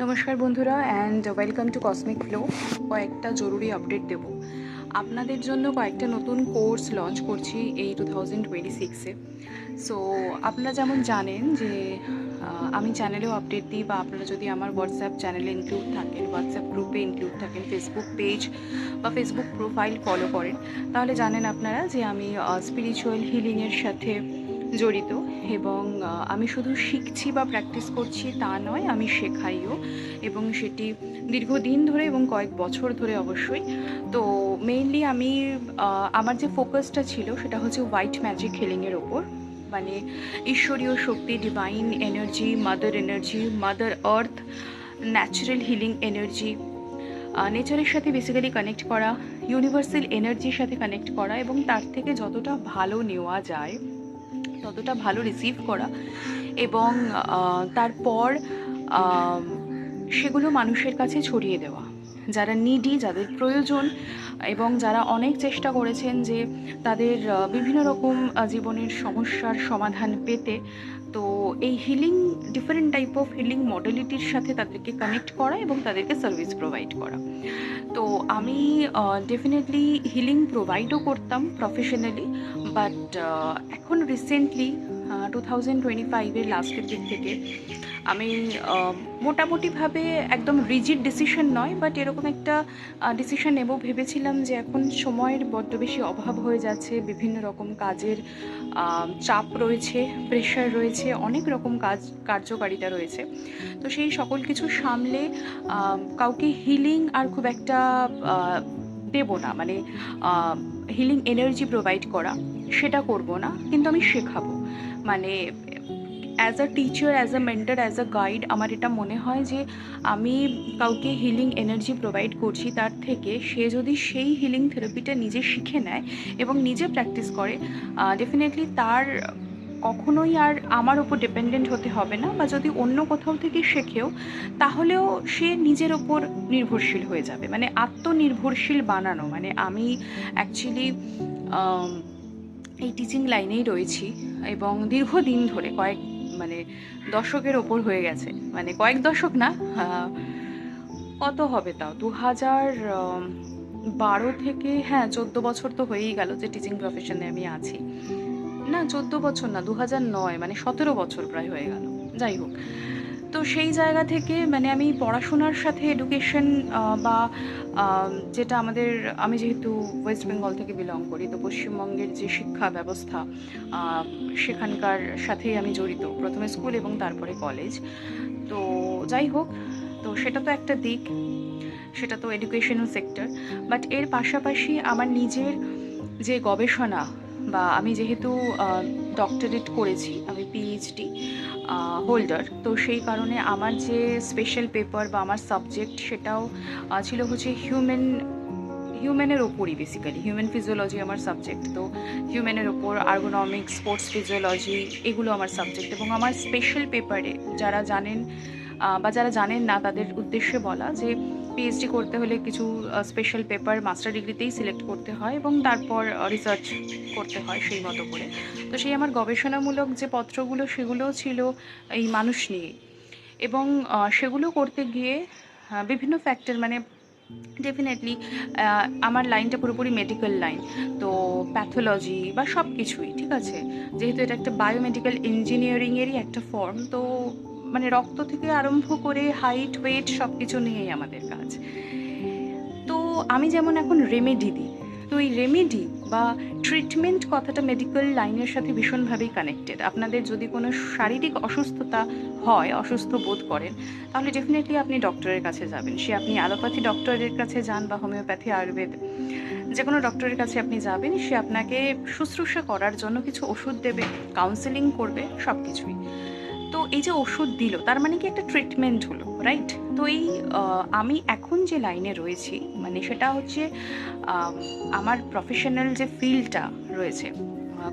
নমস্কার বন্ধুরা and welcome to cosmic flow. কয়েকটা জরুরি আপডেট দেব আপনাদের জন্য। কয়েকটা নতুন কোর্স লঞ্চ করছি এই 2026-এ। সো আপনারা যেমন জানেন যে আমি চ্যানেলেও আপডেট দিই, বা আপনারা যদি আমার হোয়াটসঅ্যাপ চ্যানেলে ইনক্লুড থাকেন, হোয়াটসঅ্যাপ গ্রুপে ইনক্লুড থাকেন, ফেসবুক পেজ বা ফেসবুক প্রোফাইল ফলো করেন, তাহলে জানেন আপনারা যে আমি স্পিরিচুয়াল হিলিংয়ের সাথে জড়িত। এবং আমি শুধু শিখছি বা প্র্যাকটিস করছি তা নয়, আমি শেখাইও, এবং সেটি দীর্ঘদিন ধরে এবং কয়েক বছর ধরে অবশ্যই। তো মেইনলি আমি আমার যে ফোকাসটা ছিল সেটা হচ্ছে হোয়াইট ম্যাজিক হিলিংয়ের ওপর, মানে ঈশ্বরীয় শক্তি, divine energy, mother earth, natural healing energy, নেচারের সাথে বেসিক্যালি কানেক্ট করা, ইউনিভার্সাল এনার্জির সাথে কানেক্ট করা, এবং তার থেকে যতটা ভালো নেওয়া যায় ততটা ভালো রিসিভ করা, এবং তারপর সেগুলো মানুষের কাছে ছড়িয়ে দেওয়া, যারা নিডি, যাদের প্রয়োজন, এবং যারা অনেক চেষ্টা করেছেন যে তাদের বিভিন্ন রকম জীবনের সমস্যার সমাধান পেতে। তো এই healing, different type of healing মডেলিটির সাথে তাদেরকে কানেক্ট করা এবং তাদেরকে সার্ভিস প্রোভাইড করা। তো আমি ডেফিনেটলি হিলিং প্রোভাইডও করতাম প্রফেশনালি, বাট এখন রিসেন্টলি 2025-এর লাস্টের দিক থেকে আমি মোটামুটিভাবে, একদম রিজিড ডিসিশন নয়, বাট এরকম একটা ডিসিশন নেব ভেবেছিলাম যে এখন সময়ের বড্ড বেশি অভাব হয়ে যাচ্ছে, বিভিন্ন রকম কাজের চাপ রয়েছে, প্রেশার রয়েছে, অনেক রকম কার্যকারিতা রয়েছে। তো সেই সকল কিছু সামলে কাউকে হিলিং আর খুব একটা দেব না, মানে হিলিং এনার্জি প্রোভাইড করা সেটা করব না, কিন্তু আমি শেখাবো। মানে as a teacher, as a mentor, as a guide, আমার এটা মনে হয় যে আমি কাউকে হিলিং এনার্জি প্রোভাইড করছি, তার থেকে সে যদি সেই হিলিং থেরাপিটা নিজে শিখে নেয় এবং নিজে প্র্যাকটিস করে, ডেফিনেটলি তার কখনোই আর আমার ওপর ডিপেন্ডেন্ট হতে হবে না, বা যদি অন্য কোথাও থেকে শেখেও তাহলেও সে নিজের ওপর নির্ভরশীল হয়ে যাবে, মানে আত্মনির্ভরশীল বানানো। মানে আমি অ্যাকচুয়ালি এই টিচিং লাইনেই রয়েছি, এবং দীর্ঘদিন ধরে মানে দশকের ওপর হয়ে গেছে, মানে কয়েক দশক না, কত হবে তাও 2012 থেকে, হ্যাঁ 14 বছর তো হয়েই গেল যে টিচিং প্রফেশনে আমি আছি। না 14 বছর না, 2009, মানে 17 বছর প্রায় হয়ে গেল। যাই হোক, তো সেই জায়গা থেকে মানে আমি পড়াশোনার সাথে এডুকেশন, বা যেটা আমি যেহেতু ওয়েস্ট বেঙ্গল থেকে বিলং করি, তো পশ্চিমবঙ্গের যে শিক্ষা ব্যবস্থা, সেখানকার সাথেই আমি জড়িত, প্রথমে স্কুল এবং তারপরে কলেজ। তো যাই হোক, তো সেটা তো একটা দিক, সেটা তো এডুকেশনাল সেক্টর। বাট এর পাশাপাশি আমার নিজের যে গবেষণা, বা আমি যেহেতু ডক্টরেট করেছি, আমি পিএইচডি হোল্ডার, তো সেই কারণে আমার যে স্পেশাল পেপার বা আমার সাবজেক্ট সেটাও ছিল হচ্ছে হিউম্যানের ওপরই, বেসিক্যালি হিউম্যান ফিজিওলজি আমার সাবজেক্ট। তো হিউম্যানের ওপর আর্গোনমিক্স, স্পোর্টস ফিজিওলজি, এগুলো আমার সাবজেক্ট। এবং আমার স্পেশাল পেপারে, যারা জানেন বা যারা জানেন না তাদের উদ্দেশ্যে বলা, যে পিএইচডি করতে হলে কিছু স্পেশাল পেপার মাস্টার ডিগ্রিতেই সিলেক্ট করতে হয়, এবং তারপর রিসার্চ করতে হয় সেই মতো করে। তো সেই আমার গবেষণামূলক যে পত্রগুলো, সেগুলোও ছিল এই মানুষ নিয়ে। এবং সেগুলো করতে গিয়ে বিভিন্ন ফ্যাক্টর, মানে ডেফিনেটলি আমার লাইনটা পুরোপুরি মেডিকেল লাইন, তো প্যাথোলজি বা সব কিছুই ঠিক আছে, যেহেতু এটা একটা বায়োমেডিক্যাল ইঞ্জিনিয়ারিংয়েরই একটা ফর্ম। তো মানে রক্ত থেকে আরম্ভ করে হাইট, ওয়েট, সব কিছু নিয়েই আমাদের কাজ। তো আমি যেমন এখন রেমেডি দিই, তো এই রেমেডি বা ট্রিটমেন্ট কথাটা মেডিকেল লাইনের সাথে ভীষণভাবেই কানেক্টেড। আপনাদের যদি কোনো শারীরিক অসুস্থতা হয়, অসুস্থ বোধ করেন, তাহলে ডেফিনেটলি আপনি ডক্টরের কাছে যাবেন। সে আপনি অ্যালোপ্যাথি ডক্টরের কাছে যান বা হোমিওপ্যাথি, আয়ুর্বেদ, যে কোনো ডক্টরের কাছে আপনি যাবেন, সে আপনাকে শুশ্রূষা করার জন্য কিছু ওষুধ দেবে, কাউন্সেলিং করবে, সব কিছুই। তো এই যে ওষুধ দিল, তার মানে কি একটা ট্রিটমেন্ট হলো, রাইট? তো এই আমি এখন যে লাইনে রয়েছি, মানে সেটা হচ্ছে আমার প্রফেশনাল যে ফিল্ডটা রয়েছে,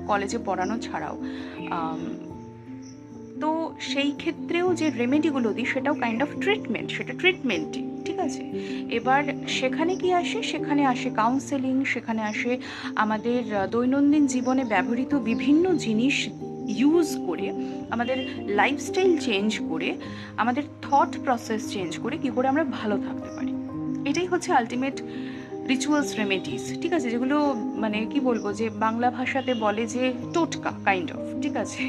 কলেজে পড়ানো ছাড়াও, তো সেই ক্ষেত্রেও যে রেমেডিগুলো দিই সেটাও কাইন্ড অফ ট্রিটমেন্ট, সেটা ট্রিটমেন্টই, ঠিক আছে। এবার সেখানে কি আসে? সেখানে আসে কাউন্সেলিং, সেখানে আসে আমাদের দৈনন্দিন জীবনে ব্যবহৃত বিভিন্ন জিনিস ইউজ করে, আমাদের লাইফস্টাইল চেঞ্জ করে, আমাদের থট প্রসেস চেঞ্জ করে কী করে আমরা ভালো থাকতে পারি। এটাই হচ্ছে আলটিমেট রিচুয়ালস রেমেডিস, ঠিক আছে, যেগুলো মানে কি বলবো, যে বাংলা ভাষাতে বলে যে টোটকা কাইন্ড অফ, ঠিক আছে।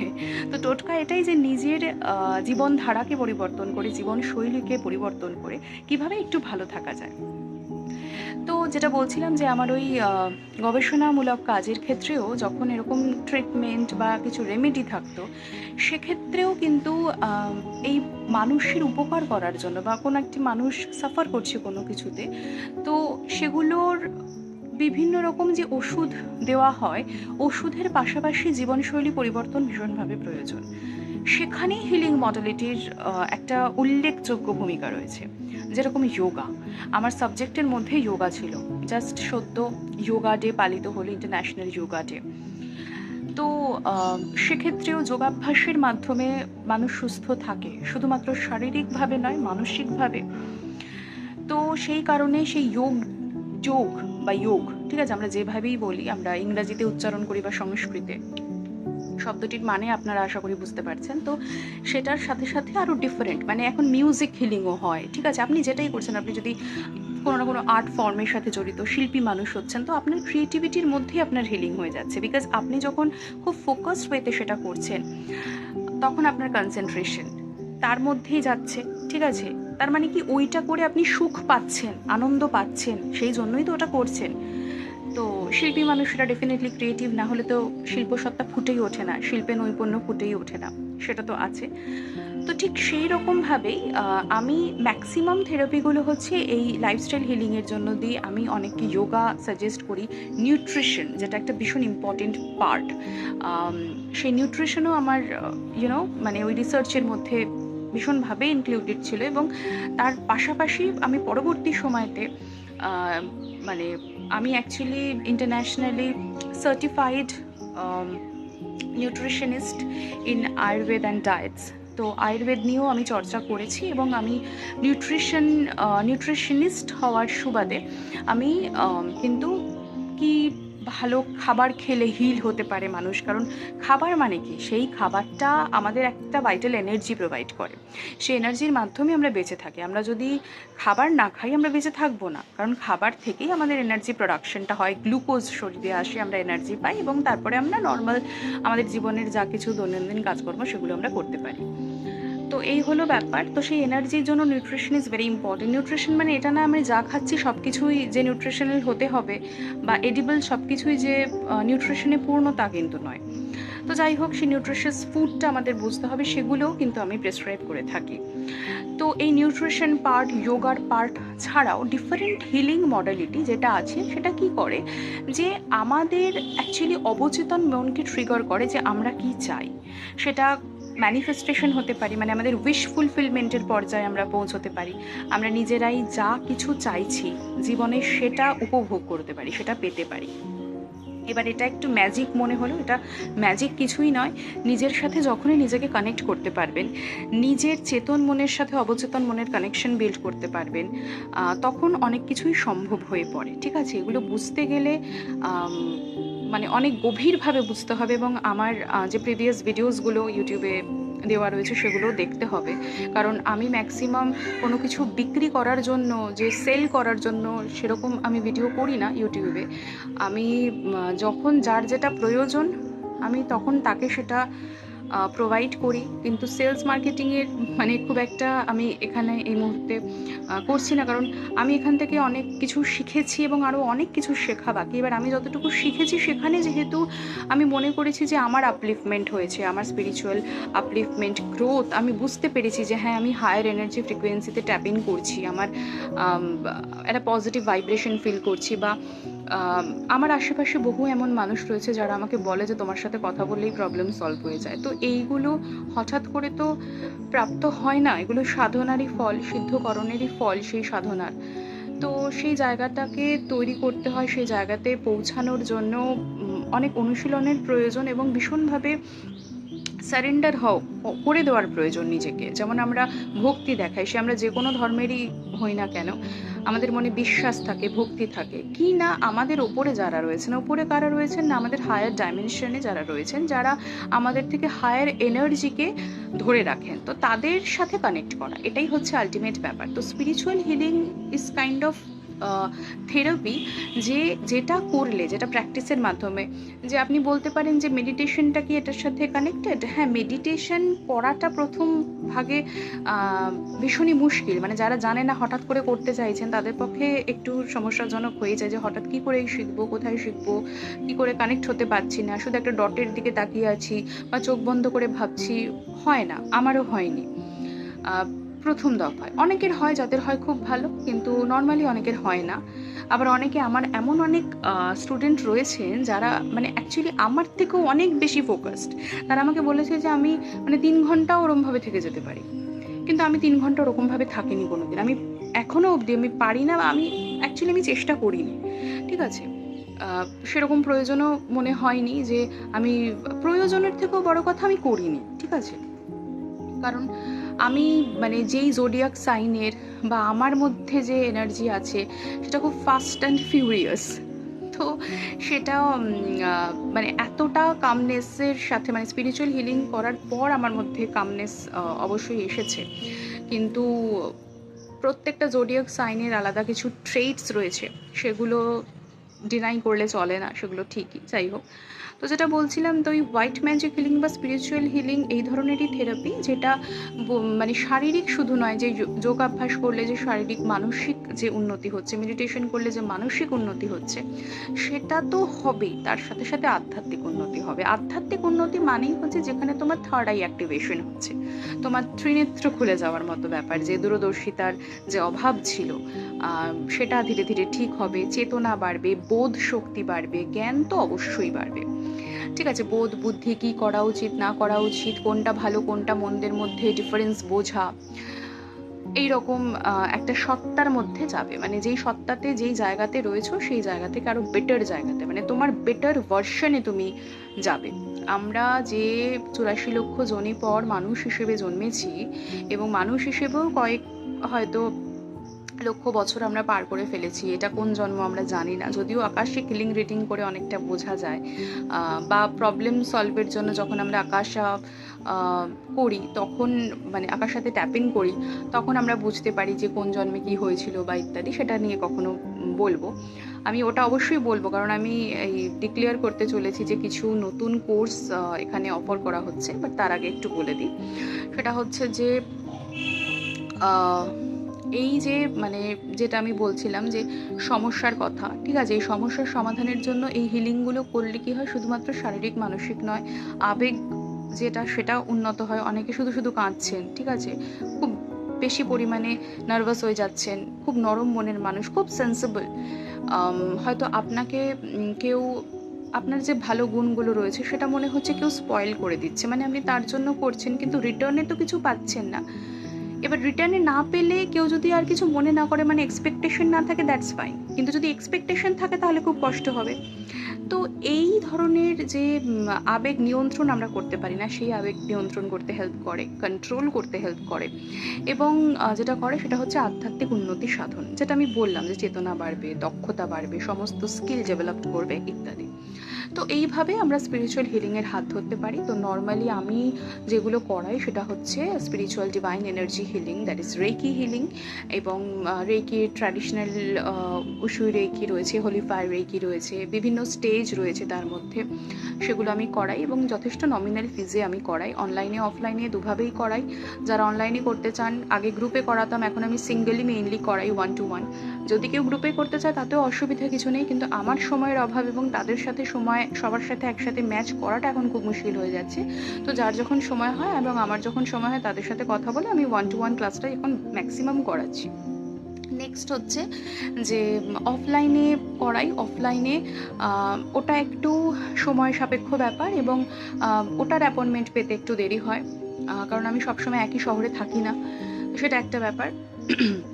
তো টোটকা এটাই যে নিজের জীবনধারাকে পরিবর্তন করে, জীবনশৈলীকে পরিবর্তন করে কিভাবে একটু ভালো থাকা যায়। তো যেটা বলছিলাম যে আমার ওই গবেষণামূলক কাজের ক্ষেত্রেও যখন এরকম ট্রিটমেন্ট বা কিছু রেমেডি থাকতো, সেক্ষেত্রেও কিন্তু এই মানুষের উপকার করার জন্য বা কোনো একটি মানুষ সাফার করছে কোনো কিছুতে, তো সেগুলোর বিভিন্ন রকম যে ওষুধ দেওয়া হয়, ওষুধের পাশাপাশি জীবনশৈলী পরিবর্তন ভীষণভাবে প্রয়োজন। সেখানেই হিলিং মডালিটির একটা উল্লেখযোগ্য ভূমিকা রয়েছে, যেরকম যোগা। আমার সাবজেক্টের মধ্যে যোগা ছিল। জাস্ট সদ্য যোগা ডে পালিত হলো, ইন্টারন্যাশনাল যোগা ডে। তো সেক্ষেত্রেও যোগাভ্যাসের মাধ্যমে মানুষ সুস্থ থাকে, শুধুমাত্র শারীরিকভাবে নয়, মানসিকভাবে। তো সেই কারণে সেই যোগ বা যোগ, ঠিক আছে, আমরা যেভাবেই বলি, আমরা ইংরাজিতে উচ্চারণ করি বা সংস্কৃতে, শব্দটির মানে আপনারা আশা করি বুঝতে পারছেন। তো সেটার সাথে সাথে আরও ডিফারেন্ট, মানে এখন মিউজিক হিলিংও হয়, ঠিক আছে। আপনি যেটাই করছেন, আপনি যদি কোনো না কোনো আর্ট ফর্মের সাথে জড়িত শিল্পী মানুষ হচ্ছেন, তো আপনার ক্রিয়েটিভিটির মধ্যেই আপনার হিলিং হয়ে যাচ্ছে, বিকজ আপনি যখন খুব ফোকাসড ওয়েতে সেটা করছেন, তখন আপনার কনসেন্ট্রেশন তার মধ্যেই যাচ্ছে, ঠিক আছে। তার মানে কি, ওইটা করে আপনি সুখ পাচ্ছেন, আনন্দ পাচ্ছেন, সেই জন্যই তো ওটা করছেন। তো শিল্পী মানুষরা ডেফিনেটলি ক্রিয়েটিভ না হলে তো শিল্পসত্তা ফুটেই ওঠে না, শিল্পে নৈপুণ্য ফুটেই ওঠে না, সেটা তো আছে। তো ঠিক সেই রকমভাবেই আমি ম্যাক্সিমাম থেরাপিগুলো হচ্ছে এই লাইফস্টাইল হিলিংয়ের জন্য দিই। আমি অনেককে যোগা সাজেস্ট করি, নিউট্রিশন যেটা একটা ভীষণ ইম্পর্টেন্ট পার্ট, সেই নিউট্রিশনও আমার মানে ওই রিসার্চের মধ্যে ভীষণভাবে ইনক্লুডেড ছিল। এবং তার পাশাপাশি আমি পরবর্তী সময়তে মানে আমি actually internationally certified nutritionist in Ayurveda and diets. তো আয়ুর্বেদ নিয়েও আমি চর্চা করেছি, এবং আমি নিউট্রিশনিস্ট হওয়ার সুবাদে আমি কিন্তু কি ভালো খাবার খেলে হিল হতে পারে মানুষ, কারণ খাবার মানে কি, সেই খাবারটা আমাদের একটা ভাইটাল এনার্জি প্রোভাইড করে, সেই এনার্জির মাধ্যমে আমরা বেঁচে থাকি। আমরা যদি খাবার না খাই আমরা বেঁচে থাকবো না, কারণ খাবার থেকেই আমাদের এনার্জি প্রোডাকশনটা হয়, গ্লুকোজ শরীরে আসে, আমরা এনার্জি পাই, এবং তারপরে আমরা নর্মাল আমাদের জীবনের যা কিছু দৈনন্দিন কাজকর্ম সেগুলো আমরা করতে পারি। তো এই হলো ব্যাপার। তো সেই এনার্জির জন্য nutrition is very important. Nutrition মানে এটা না আমি যা খাচ্ছি সব কিছুই যে নিউট্রিশনাল হতে হবে বা এডিবল সব কিছুই যে নিউট্রিশনে পূর্ণ, তা কিন্তু নয়। তো যাই হোক, সেই নিউট্রিশিয়াস ফুডটা আমাদের বুঝতে হবে, সেগুলোও কিন্তু আমি প্রেসক্রাইব করে থাকি। তো এই নিউট্রিশন পার্ট, যোগার পার্ট ছাড়াও ডিফারেন্ট হিলিং মডালিটি যেটা আছে, সেটা কি করে যে আমাদের অ্যাকচুয়ালি অবচেতন মনকে ট্রিগার করে যে আমরা কি চাই। সেটা ম্যানিফেস্টেশন হতে পারি, মানে আমাদের উইশ ফুলফিলমেন্টের পর্যায়ে আমরা পৌঁছতে পারি, আমরা নিজেরাই যা কিছু চাইছি জীবনে সেটা উপভোগ করতে পারি, সেটা পেতে পারি। এবার এটা একটু ম্যাজিক মনে হলো, এটা ম্যাজিক কিছুই নয়। নিজের সাথে যখনই নিজেকে কানেক্ট করতে পারবেন, নিজের চেতন মনের সাথে অবচেতন মনের কানেকশন বিল্ড করতে পারবেন, তখন অনেক কিছুই সম্ভব হয়ে পড়ে, ঠিক আছে। এগুলো বুঝতে গেলে মানে অনেক গভীরভাবে বুঝতে হবে, এবং আমার যে প্রিভিয়াস ভিডিওসগুলো ইউটিউবে দেওয়া রয়েছে সেগুলোও দেখতে হবে, কারণ আমি ম্যাক্সিমাম কোনো কিছু বিক্রি করার জন্য, যে সেল করার জন্য সেরকম আমি ভিডিও করি না ইউটিউবে। আমি যখন যার যেটা প্রয়োজন আমি তখন তাকে সেটা প্রোভাইড করি, কিন্তু সেলস মার্কেটিংয়ের মানে খুব একটা আমি এখানে এই মুহূর্তে করছি না, কারণ আমি এখান থেকে অনেক কিছু শিখেছি এবং আরও অনেক কিছু শেখা বাকি। এবার আমি যতটুকু শিখেছি সেখানে যেহেতু আমি মনে করেছি যে আমার আপলিফমেন্ট হয়েছে, আমার স্পিরিচুয়াল আপলিফমেন্ট, গ্রোথ, আমি বুঝতে পেরেছি যে হ্যাঁ আমি হায়ার এনার্জি ফ্রিকোয়েন্সিতে ট্যাপ ইন করছি, আমার একটা পজিটিভ ভাইব্রেশন ফিল করছি, বা আমার আশেপাশে বহু এমন মানুষ রয়েছে যারা আমাকে বলে যে তোমার সাথে কথা বললেই প্রবলেম সলভ হয়ে যায়। তো এইগুলো হঠাৎ করে তো প্রাপ্ত হয় না, এগুলো সাধনারই ফল, সিদ্ধকরণেরই ফল সেই সাধনার। তো সেই জায়গাটাকে তৈরি করতে হয়, সেই জায়গাতে পৌঁছানোর জন্য অনেক অনুশীলনের প্রয়োজন, এবং ভীষণভাবে সারেন্ডার করে দেওয়ার প্রয়োজন নিজেকে। যেমন আমরা ভক্তি দেখাই, সে আমরা যে কোনো ধর্মেরই হই না কেন, আমাদের মনে বিশ্বাস থাকে, ভক্তি থাকে কি না আমাদের ওপরে যারা রয়েছেন, ওপরে কারা রয়েছেন না আমাদের হায়ার ডাইমেনশনে যারা রয়েছেন, যারা আমাদের থেকে হায়ার এনার্জিকে ধরে রাখেন, তো তাদের সাথে কানেক্ট করা, এটাই হচ্ছে আলটিমেট ব্যাপার। তো spiritual healing is kind of therapy, যেটা করলে, যেটা প্র্যাকটিসের মাধ্যমে, যে আপনি বলতে পারেন যে মেডিটেশনটা কি এটার সাথে কানেক্টেড? হ্যাঁ, মেডিটেশন করাটা প্রথম ভাগে ভীষণই মুশকিল, মানে যারা জানে না হঠাৎ করে করতে চাইছেন তাদের পক্ষে একটু সমস্যাজনক হয়ে যায় যে হঠাৎ কী করে শিখবো, কোথায় শিখবো, কী করে কানেক্ট হতে পারছি না, শুধু একটা ডটের দিকে তাকিয়ে আছি বা চোখ বন্ধ করে ভাবছি, হয় না, আমারও হয়নি প্রথম দফায়। অনেকের হয়, যাদের হয় খুব ভালো, কিন্তু নর্মালি অনেকের হয় না। আবার অনেকে, আমার এমন অনেক স্টুডেন্ট রয়েছেন যারা মানে অ্যাকচুয়ালি আমার থেকেও অনেক বেশি ফোকাসড। তারা আমাকে বলেছে যে আমি মানে 3 ঘন্টা ওরমভাবে থেকে যেতে পারি, কিন্তু আমি 3 ঘন্টা ওরকমভাবে থাকিনি কোনো দিন। আমি এখনও অবধি আমি পারি না, আমি অ্যাকচুয়ালি আমি চেষ্টা করিনি, ঠিক আছে? সেরকম প্রয়োজনও মনে হয়নি, যে আমি প্রয়োজনের থেকেও বড় কথা আমি করিনি, ঠিক আছে? কারণ আমি মানে যেই জোডিয়াক সাইনের বা আমার মধ্যে যে এনার্জি আছে সেটা খুব ফাস্ট অ্যান্ড ফিউরিয়াস। তো সেটা মানে এতটা কামনেসের সাথে, মানে স্পিরিচুয়াল হিলিং করার পর আমার মধ্যে কামনেস অবশ্যই এসেছে, কিন্তু প্রত্যেকটা জোডিয়াক সাইনের আলাদা কিছু ট্রেটস রয়েছে, সেগুলো ডিনাই করলে চলে না, সেগুলো ঠিকই। যাই হোক, তো যেটা বলছিলাম, তো ওই হোয়াইট ম্যাজিক হিলিং বা স্পিরিচুয়াল হিলিং এই ধরনেরই থেরাপি, যেটা মানে শারীরিক শুধু নয়, যে যোগাভ্যাস করলে যে শারীরিক মানসিক যে উন্নতি হচ্ছে, মেডিটেশন করলে যে মানসিক উন্নতি হচ্ছে, সেটা তো হবেই, তার সাথে সাথে আধ্যাত্মিক উন্নতি হবে। আধ্যাত্মিক উন্নতি মানেই হচ্ছে যেখানে তোমার থার্ড আই অ্যাক্টিভেশন হচ্ছে, তোমার ত্রিনেত্র খুলে যাওয়ার মতো ব্যাপার, যে দূরদর্শিতার যে অভাব ছিল সেটা ধীরে ধীরে ঠিক হবে, চেতনা বাড়বে, বোধ শক্তি বাড়বে, জ্ঞান তো অবশ্যই বাড়বে, ঠিক আছে? বোধ বুদ্ধি, কী করা উচিত না করা উচিত, কোনটা ভালো কোনটা মন্দের মধ্যে ডিফারেন্স বোঝা, এইরকম একটা সত্তার মধ্যে যাবে, মানে যেই সত্তাতে যেই জায়গাতে রয়েছো সেই জায়গা থেকে আরও বেটার জায়গাতে, মানে তোমার বেটার ভার্সনে তুমি যাবে। আমরা যে 84 লক্ষ জনি পর মানুষ হিসেবে জন্মেছি, এবং মানুষ হিসেবেও কয়েক হয়তো লক্ষ বছর আমরা পার করে ফেলেছি, এটা কোন জন্ম আমরা জানি না, যদিও আকাশে কিলিং রিডিং করে অনেকটা বোঝা যায়, বা প্রবলেম সলভের জন্য যখন আমরা আকাশা করি, তখন মানে আকার সাথে ট্যাপিং করি, তখন আমরা বুঝতে পারি যে কোন জন্মে কি হয়েছিল বা ইত্যাদি। সেটা নিয়ে কখনো বলবো, আমি ওটা অবশ্যই বলবো, কারণ আমি এই ডিক্লেয়ার করতে চলেছি যে কিছু নতুন কোর্স এখানে অফার করা হচ্ছে। বাট তার আগে একটু বলে দিই, সেটা হচ্ছে যে এই যে মানে যেটা আমি বলছিলাম যে সমস্যার কথা, ঠিক আছে? এই সমস্যার সমাধানের জন্য এই হিলিংগুলো করলে কী হয়, শুধুমাত্র শারীরিক মানসিক নয়, আবেগ যেটা সেটা উন্নত হয়। অনেকে শুধু শুধু কাঁদছেন, ঠিক আছে, খুব বেশি পরিমাণে নার্ভাস হয়ে যাচ্ছেন, খুব নরম মনের মানুষ, খুব সেন্সিবল, হয়তো আপনাকে কেউ, আপনার যে ভালো গুণগুলো রয়েছে সেটা মনে হচ্ছে কেউ স্পয়েল করে দিচ্ছে, মানে আপনি তার জন্য করছেন কিন্তু রিটার্নে তো কিছু পাচ্ছেন না। এবার রিটার্নে না পেলে কেউ যদি আর কিছু মনে না করে, মানে এক্সপেকটেশন না থাকে, দ্যাটস ফাইন, কিন্তু যদি এক্সপেকটেশন থাকে তাহলে খুব কষ্ট হবে। তো এই ধরনের যে আবেগ নিয়ন্ত্রণ আমরা করতে পারি না, সেই আবেগ নিয়ন্ত্রণ করতে হেল্প করে, কন্ট্রোল করতে হেল্প করে, এবং যেটা করে সেটা হচ্ছে আধ্যাত্মিক উন্নতি সাধন, যেটা আমি বললাম যে চেতনা বাড়বে, দক্ষতা বাড়বে, সমস্ত স্কিল ডেভেলপ করবে ইত্যাদি। তো এইভাবে আমরা স্পিরিচুয়াল হিলিংয়ের হাত ধরতে পারি। তো নর্মালি আমি যেগুলো করাই সেটা হচ্ছে spiritual divine energy healing, that is reiki healing, এবং রেকির ট্র্যাডিশনাল উশুই রেকি রয়েছে, হোলি ফায়ার রেকি রয়েছে, বিভিন্ন স্টেজ রয়েছে তার মধ্যে, সেগুলো আমি করাই এবং যথেষ্ট নমিনাল ফিজে আমি করাই, অনলাইনে অফলাইনে দুভাবেই করাই। যারা অনলাইনে করতে চান, আগে গ্রুপে করাতাম, এখন আমি সিঙ্গেলি মেইনলি করাই, 1-to-1। যদি কেউ গ্রুপে করতে চায় তাতেও অসুবিধা কিছু নেই, কিন্তু আমার সময়ের অভাব এবং তাদের সাথে সময় সবার সাথে একসাথে ম্যাচ করাটা এখন খুব মুশকিল হয়ে যাচ্ছে। তো যার যখন সময় হয় এবং আমার যখন সময় হয় তাদের সাথে কথা বলে আমি 1-to-1 ক্লাসটা এখন ম্যাক্সিমাম করাচ্ছি। নেক্সট হচ্ছে যে অফলাইনে করাই, অফলাইনে ওটা একটু সময় সাপেক্ষ ব্যাপার, এবং ওটার অ্যাপয়েন্টমেন্ট পেতে একটু দেরি হয়, কারণ আমি সবসময় একই শহরে থাকি না, সেটা একটা ব্যাপার।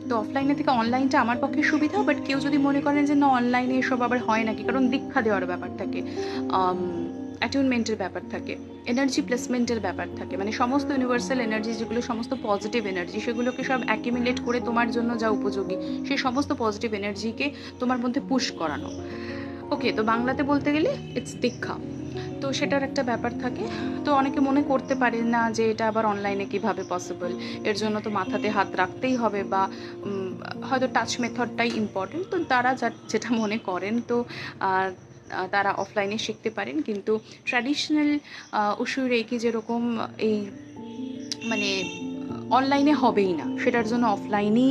তো অফলাইনে থেকে অনলাইনটা আমার পক্ষে সুবিধা, বাট কেউ যদি মনে করেন যে না অনলাইনে এসব আবার হয় নাকি, কারণ দীক্ষা দেওয়ার ব্যাপার থাকে, অ্যাটিউনমেন্টের ব্যাপার থাকে, এনার্জি প্লেসমেন্টের ব্যাপার থাকে, মানে সমস্ত ইউনিভার্সাল এনার্জি যেগুলো সমস্ত পজিটিভ এনার্জি সেগুলোকে সব অ্যাকিউমুলেট করে তোমার জন্য যা উপযোগী সেই সমস্ত পজিটিভ এনার্জিকে তোমার মধ্যে পুশ করানো। ওকে, তো বাংলাতে বলতে গেলে ইটস দীক্ষা। তো সেটার একটা ব্যাপার থাকে। তো অনেকে মনে করতে পারে না যে এটা আবার অনলাইনে কিভাবে পসিবল, এর জন্য তো মাথাতে হাত রাখতেই হবে বা হয়তো টাচ মেথডটাই ইম্পর্টেন্ট। তো তারা যেটা মনে করেন তো তারা অফলাইনে শিখতে পারেন, কিন্তু ট্র্যাডিশনাল উশু রেকি যেরকম এই মানে অনলাইনে হবেই না, সেটার জন্য অফলাইনই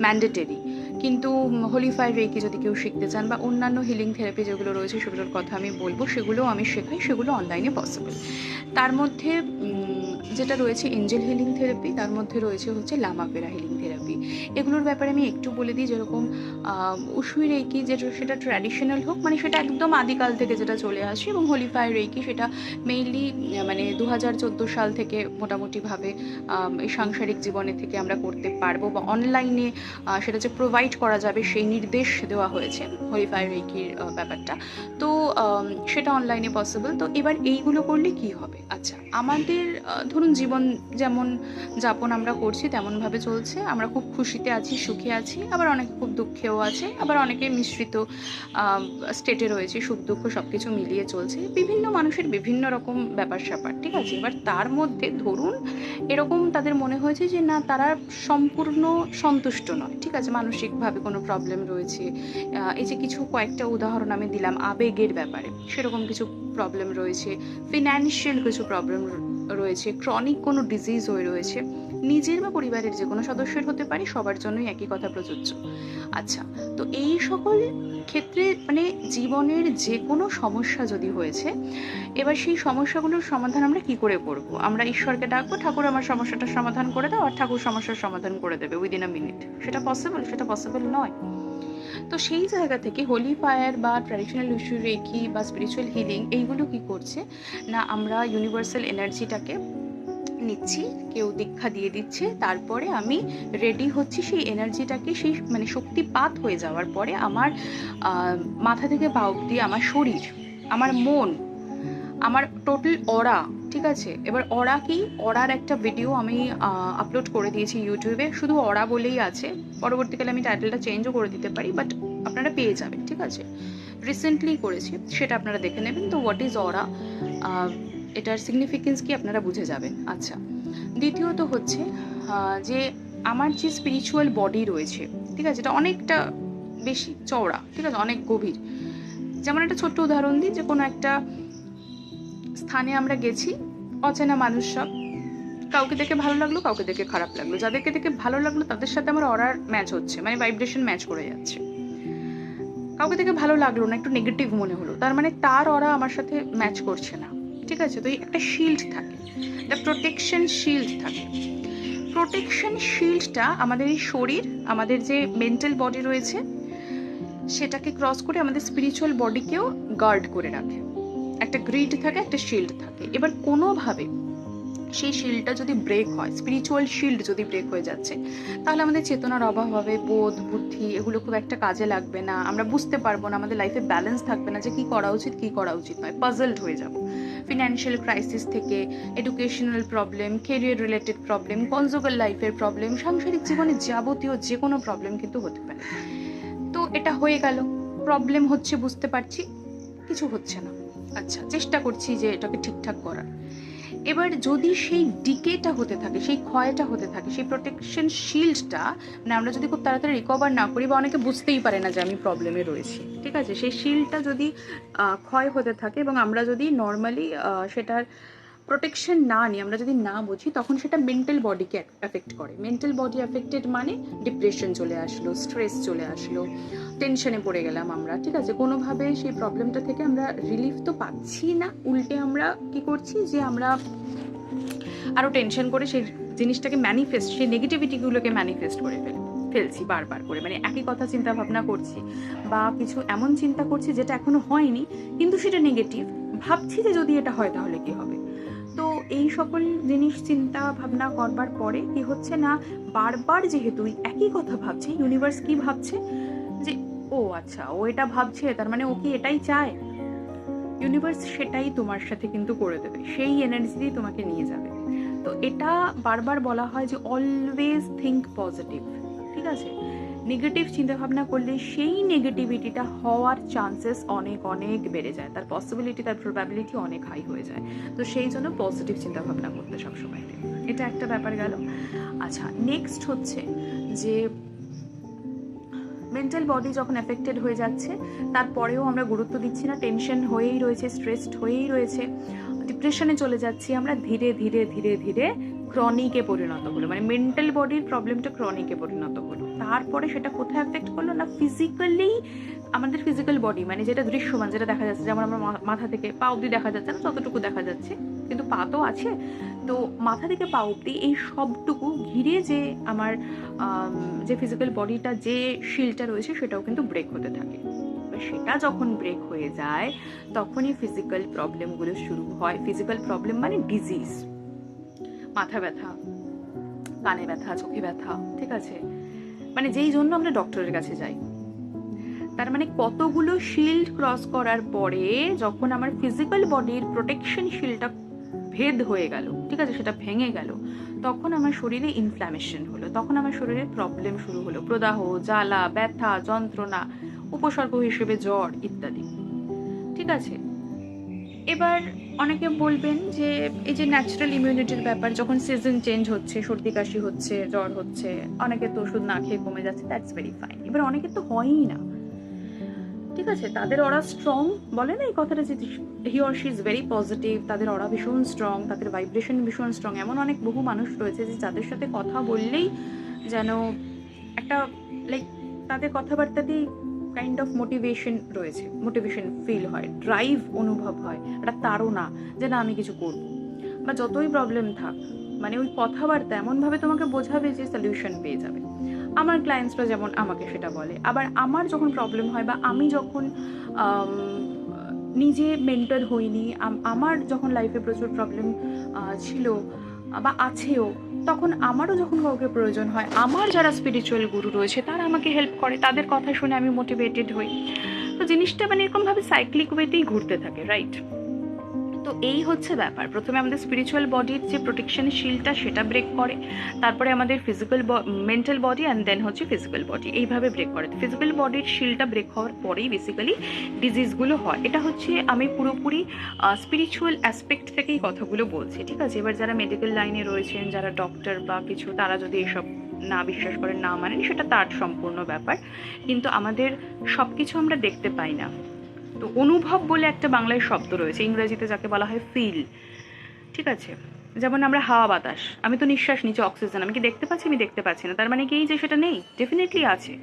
ম্যান্ডেটরি। কিন্তু হোলি ফায়ার রেকি যদি কেউ শিখতে চান বা অন্যান্য হিলিং থেরাপি যেগুলো রয়েছে সেগুলোর কথা আমি বলবো, সেগুলো আমি শেখাই, সেগুলো অনলাইনে পসিবল। তার মধ্যে যেটা রয়েছে এঞ্জেল হিলিং থেরাপি, তার মধ্যে রয়েছে হচ্ছে লামাপেরা হিলিং থেরাপি। এগুলোর ব্যাপারে আমি একটু বলে দিই। যেরকম উশুই রেকি যেটা সেটা ট্র্যাডিশনাল হোক, মানে সেটা একদম আদিকাল থেকে যেটা চলে আসে, এবং হোলি ফায়ার রেকি সেটা মেইনলি মানে 2014 সাল থেকে মোটামুটিভাবে এই সাংসারিক জীবনে থেকে আমরা করতে পারবো, বা অনলাইনে সেটা যে প্রোভাইড করা যাবে সেই নির্দেশ দেওয়া হয়েছে হোলি ফায়ার রেকির ব্যাপারটা। তো সেটা অনলাইনে পসিবল। তো এবার এইগুলো করলে কি হবে? আচ্ছা, আমাদের ধরুন জীবন যেমন যাপন আমরা করছি তেমনভাবে চলছে, আমরা খুব খুশিতে আছি, সুখে আছি, আবার অনেকে খুব দুঃখেও আছে, আবার অনেকে মিশ্রিত স্টেটে রয়েছে, সুখ দুঃখ সব কিছু মিলিয়ে চলছে। বিভিন্ন মানুষের বিভিন্ন রকম ব্যাপার স্যাপার, ঠিক আছে। এবার তার মধ্যে ধরুন এরকম তাদের মনে হয়েছে যে না, তারা সম্পূর্ণ সন্তুষ্ট নয়, ঠিক আছে, মানসিকভাবে কোনো প্রবলেম রয়েছে। এই যে কিছু কয়েকটা উদাহরণ আমি দিলাম আবেগের ব্যাপারে, সেরকম কিছু প্রবলেম রয়েছে, ফিনান্সিয়াল কিছু প্রবলেম রয়েছে, ক্রনিক কোনো ডিজিজ হয়ে রয়েছে, নিজের বা পরিবারের যে কোনো সদস্যের হতে পারে, সবার জন্যই একই কথা প্রযোজ্য। আচ্ছা, তো এই সকল ক্ষেত্রে মানে জীবনের যে কোনো সমস্যা যদি হয়েছে, এবার সেই সমস্যাগুলোর সমাধান আমরা কি করে করব? আমরা ঈশ্বরকে ডাকবো, ঠাকুর আমার সমস্যাটার সমাধান করে দাও, আর ঠাকুর সমস্যার সমাধান করে দেবে উইদিন আ মিনিট। সেটা পসিবল? সেটা পসিবল নয়। তো সেই জায়গা থেকে হোলি ফায়ার বা ট্র্যাডিশনাল উশু রেকি বা স্পিরিচুয়াল হিলিং এইগুলো কি করছে না, আমরা ইউনিভার্সাল এনার্জিটাকে নিচ্ছি, কেউ দীক্ষা দিয়ে দিচ্ছে, তারপরে আমি রেডি হচ্ছি সেই এনার্জিটাকে, সেই মানে শক্তিপাত হয়ে যাওয়ার পরে আমার মাথা থেকে পা অব্দি আমার শরীর, আমার মন, আমার টোটাল অরা, ঠিক আছে। এবার অরা কি, অরার একটা ভিডিও আমি আপলোড করে দিয়েছি ইউটিউবে, শুধু অরা বলেই আছে, পরবর্তীকালে আমি টাইটেলটা চেঞ্জও করে দিতে পারি, বাট আপনারা পেয়ে যাবেন, ঠিক আছে। রিসেন্টলি করেছি, সেটা আপনারা দেখে নেবেন। তো হোয়াট ইজ অরা, এটার সিগনিফিকেন্স কি আপনারা বুঝে যাবেন। আচ্ছা, দ্বিতীয়ত হচ্ছে যে আমার যে স্পিরিচুয়াল বডি রয়েছে, ঠিক আছে, এটা অনেকটা বেশি চওড়া, ঠিক আছে, অনেক গভীর। যেমন একটা ছোট্ট উদাহরণ দিই, যে কোনো একটা স্থানে আমরা গেছি, অচেনা মানুষ সব, কাউকে দেখে ভালো লাগলো, কাউকে দেখে খারাপ লাগলো, যাদেরকে দেখে ভালো লাগলো তাদের সাথে আমার অরার ম্যাচ হচ্ছে, মানে ভাইব্রেশন ম্যাচ করে যাচ্ছে। কাউকে দেখে ভালো লাগলো না, একটু নেগেটিভ মনে হলো, তার মানে তার অরা আমার সাথে ম্যাচ করছে না, ঠিক আছে। তো একটা শিল্ড থাকে, একটা প্রোটেকশন শিল্ড থাকে। প্রোটেকশন শিল্ডটা আমাদের এই শরীর, আমাদের যে মেন্টাল বডি রয়েছে সেটাকে ক্রস করে আমাদের স্পিরিচুয়াল বডিকেও গার্ড করে রাখে। একটা গ্রিড থাকে, একটা শিল্ড থাকে। এবার কোনোভাবে সেই শিল্ডটা যদি ব্রেক হয়, স্পিরিচুয়াল শিল্ড যদি ব্রেক হয়ে যাচ্ছে, তাহলে আমাদের চেতনার অভাব হবে, বোধ বুদ্ধি এগুলো খুব একটা কাজে লাগবে না, আমরা বুঝতে পারবো না, আমাদের লাইফে ব্যালেন্স থাকবে না যে কী করা উচিত কী করা উচিত নয়, পাজলড হয়ে যাব। ফিনান্সিয়াল ক্রাইসিস থেকে educational problem, career related problem, conjugal লাইফের প্রবলেম, সাংসারিক জীবনে যাবতীয় যে কোনো প্রবলেম কিন্তু হতে পারে। তো এটা হয়ে গেল, প্রবলেম হচ্ছে বুঝতে পারছি, কিছু হচ্ছে না, আচ্ছা চেষ্টা করছি যে এটাকে ঠিকঠাক করার। এবার যদি সেই ডিকেটা হতে থাকে, সেই ক্ষয়টা হতে থাকে, সেই প্রোটেকশন শিল্ডটা মানে আমরা যদি খুব তাড়াতাড়ি রিকভার না করি, বা অনেকে বুঝতেই পারে না যে আমি প্রবলেমে রয়েছি, ঠিক আছে, সেই শিল্ডটা যদি ক্ষয় হতে থাকে এবং আমরা যদি নর্মালি সেটার প্রোটেকশন না নিই, আমরা যদি না বুঝি, তখন সেটা মেন্টাল বডিকে এফেক্ট করে। মেন্টাল বডি এফেক্টেড মানে ডিপ্রেশন চলে আসলো, স্ট্রেস চলে আসলো, টেনশনে পড়ে গেলাম আমরা, ঠিক আছে। কোনোভাবে সেই প্রবলেমটা থেকে আমরা রিলিফ তো পাচ্ছি না, উল্টে আমরা কি করছি যে আমরা আরও টেনশন করে সেই জিনিসটাকে ম্যানিফেস্ট, সেই নেগেটিভিটিগুলোকে ম্যানিফেস্ট করে ফেলছি বারবার করে, মানে একই কথা চিন্তা ভাবনা করছি, বা কিছু এমন চিন্তা করছি যেটা এখনো হয়নি কিন্তু সেটা নেগেটিভ, ভাবছি যে যদি এটা হয় তাহলে কি হবে। তো এই সকল জিনিস চিন্তা ভাবনা করবার পরে কি হচ্ছে না, বারবার যেহেতু একই কথা ভাবছে, ইউনিভার্স কি ভাবছে যে ও আচ্ছা ও এটা ভাবছে, তার মানে ও কি এটাই চায়, ইউনিভার্স সেটাই তোমার সাথে কিন্তু করে দেবে, সেই এনার্জিতেই তোমাকে নিয়ে যাবে। তো এটা বারবার বলা হয় যে অলওয়েজ থিঙ্ক পজিটিভ, ঠিক আছে? নেগেটিভ চিন্তাভাবনা করলে সেই নেগেটিভিটিটা হওয়ার চান্সেস অনেক অনেক বেড়ে যায়, তার পসিবিলিটি, তার প্রবাবিলিটি অনেক হাই হয়ে যায়। তো সেই জন্য পজিটিভ চিন্তাভাবনা করতে সবসময়, এটা একটা ব্যাপার গেল। আচ্ছা, নেক্সট হচ্ছে যে মেন্টাল বডি যখন এফেক্টেড হয়ে যাচ্ছে, তারপরেও আমরা গুরুত্ব দিচ্ছি না, টেনশন হয়েই রয়েছে, স্ট্রেসড হয়েই রয়েছে, ডিপ্রেশনে চলে যাচ্ছি আমরা, ধীরে ধীরে ধীরে ধীরে ক্রনিকে পরিণত হলো, মানে মেন্টাল বডির প্রবলেমটা ক্রনিকে পরিণত হলো। তারপরে সেটা কোথায় এফেক্ট করলো না, ফিজিক্যালি, আমাদের ফিজিক্যাল বডি মানে যেটা দৃশ্যমান, যেটা দেখা যাচ্ছে, যেমন আমরা মাথা থেকে পা অবধি দেখা যাচ্ছে না, যতটুকু দেখা যাচ্ছে, কিন্তু পা তো আছে, তো মাথা থেকে পা অবধি এই সবটুকু ঘিরে যে আমার যে ফিজিক্যাল বডিটা, যে শিলটা রয়েছে, সেটাও কিন্তু ব্রেক হতে থাকে। সেটা যখন ব্রেক হয়ে যায় তখনই ফিজিক্যাল প্রবলেমগুলো শুরু হয়। ফিজিক্যাল প্রবলেম মানে ডিজিজ, মাথা ব্যথা, কানে ব্যথা, চোখে ব্যথা, ঠিক আছে? মানে যেই জন্য আমরা ডক্টরের কাছে যাই। তার মানে কতগুলো শিল্ড ক্রস করার পরে যখন আমার ফিজিক্যাল বডির প্রোটেকশন শিল্ডটা ভেদ হয়ে গেল, ঠিক আছে, সেটা ভেঙে গেল, তখন আমার শরীরে ইনফ্ল্যামেশন হলো, তখন আমার শরীরে প্রবলেম শুরু হলো, প্রদাহ, জ্বালা, ব্যথা, যন্ত্রণা, উপসর্গ হিসেবে জ্বর ইত্যাদি, ঠিক আছে? এবার অনেকে বলবেন যে এই যে ন্যাচারাল ইমিউনিটির ব্যাপার, যখন সিজন চেঞ্জ হচ্ছে, সর্দি কাশি হচ্ছে, জ্বর হচ্ছে, অনেকে তো ওষুধ না খেয়ে কমে যাচ্ছে, দ্যাটস ভেরি ফাইন। এবার অনেকে তো হয়ই না, ঠিক আছে, তাদের অরা স্ট্রং, বলে না এই কথাটা, যে he or she is very positive, তাদের অরা ভীষণ স্ট্রং, তাদের ভাইব্রেশন ভীষণ স্ট্রং। এমন অনেক বহু মানুষ রয়েছে যে যাদের সাথে কথা বললেই যেন একটা লাইক তাদের কথাবার্তাতেই কাইন্ড অফ মোটিভেশন রয়েছে, মোটিভেশন ফিল হয়, ড্রাইভ অনুভব হয়, একটা তাড়না যে না আমি কিছু করব। বা যতই প্রবলেম থাক, মানে ওই কথাবার্তা এমনভাবে তোমাকে বোঝাবে যে সলিউশন পেয়ে যাবে। আমার ক্লায়েন্টসরা যেমন আমাকে সেটা বলে। আবার আমার যখন প্রবলেম হয় বা আমি যখন নিজে মেন্টাল হইনি, আমার যখন লাইফে প্রচুর প্রবলেম ছিল বা আছেও, তখন আমারও যখন কাউকে প্রয়োজন হয়, আমার যারা স্পিরিচুয়াল গুরু রয়েছে তারা আমাকে হেল্প করে, তাদের কথা শুনে আমি মোটিভেটেড হই। তো জিনিসটা মানে এরকমভাবে সাইক্লিক ওয়েতেই ঘুরতে থাকে, রাইট? তো এই হচ্ছে ব্যাপার। প্রথমে আমাদের স্পিরিচুয়াল বডির যে প্রোটেকশন শিলটা, সেটা ব্রেক করে, তারপরে আমাদের physical mental body, and then হচ্ছে ফিজিক্যাল বডি, এইভাবে ব্রেক করে। ফিজিক্যাল বডির শিলটা ব্রেক হওয়ার পরেই বেসিক্যালি ডিজিজগুলো হয়। এটা হচ্ছে আমি পুরোপুরি স্পিরিচুয়াল অ্যাসপেক্ট থেকেই কথাগুলো বলছি, ঠিক আছে? এবার যারা মেডিকেল লাইনে রয়েছেন, যারা ডক্টর বা কিছু, তারা যদি এসব না বিশ্বাস করেন, না মানেন, সেটা তার সম্পূর্ণ ব্যাপার। কিন্তু আমাদের সব কিছু আমরা দেখতে পাই না। তো অনুভব বলে একটা বাংলায় শব্দ রয়েছে, ইংরেজিতে যাকে বলা হয় ফিল, ঠিক আছে? যেমন আমরা হাওয়া বাতাস, আমি তো নিঃশ্বাস নিচ্ছি, অক্সিজেন, আমি কি দেখতে পাচ্ছি? আমি দেখতে পাচ্ছি না, তার মানে কি যে সেটা নেই? ডেফিনেটলি আছে,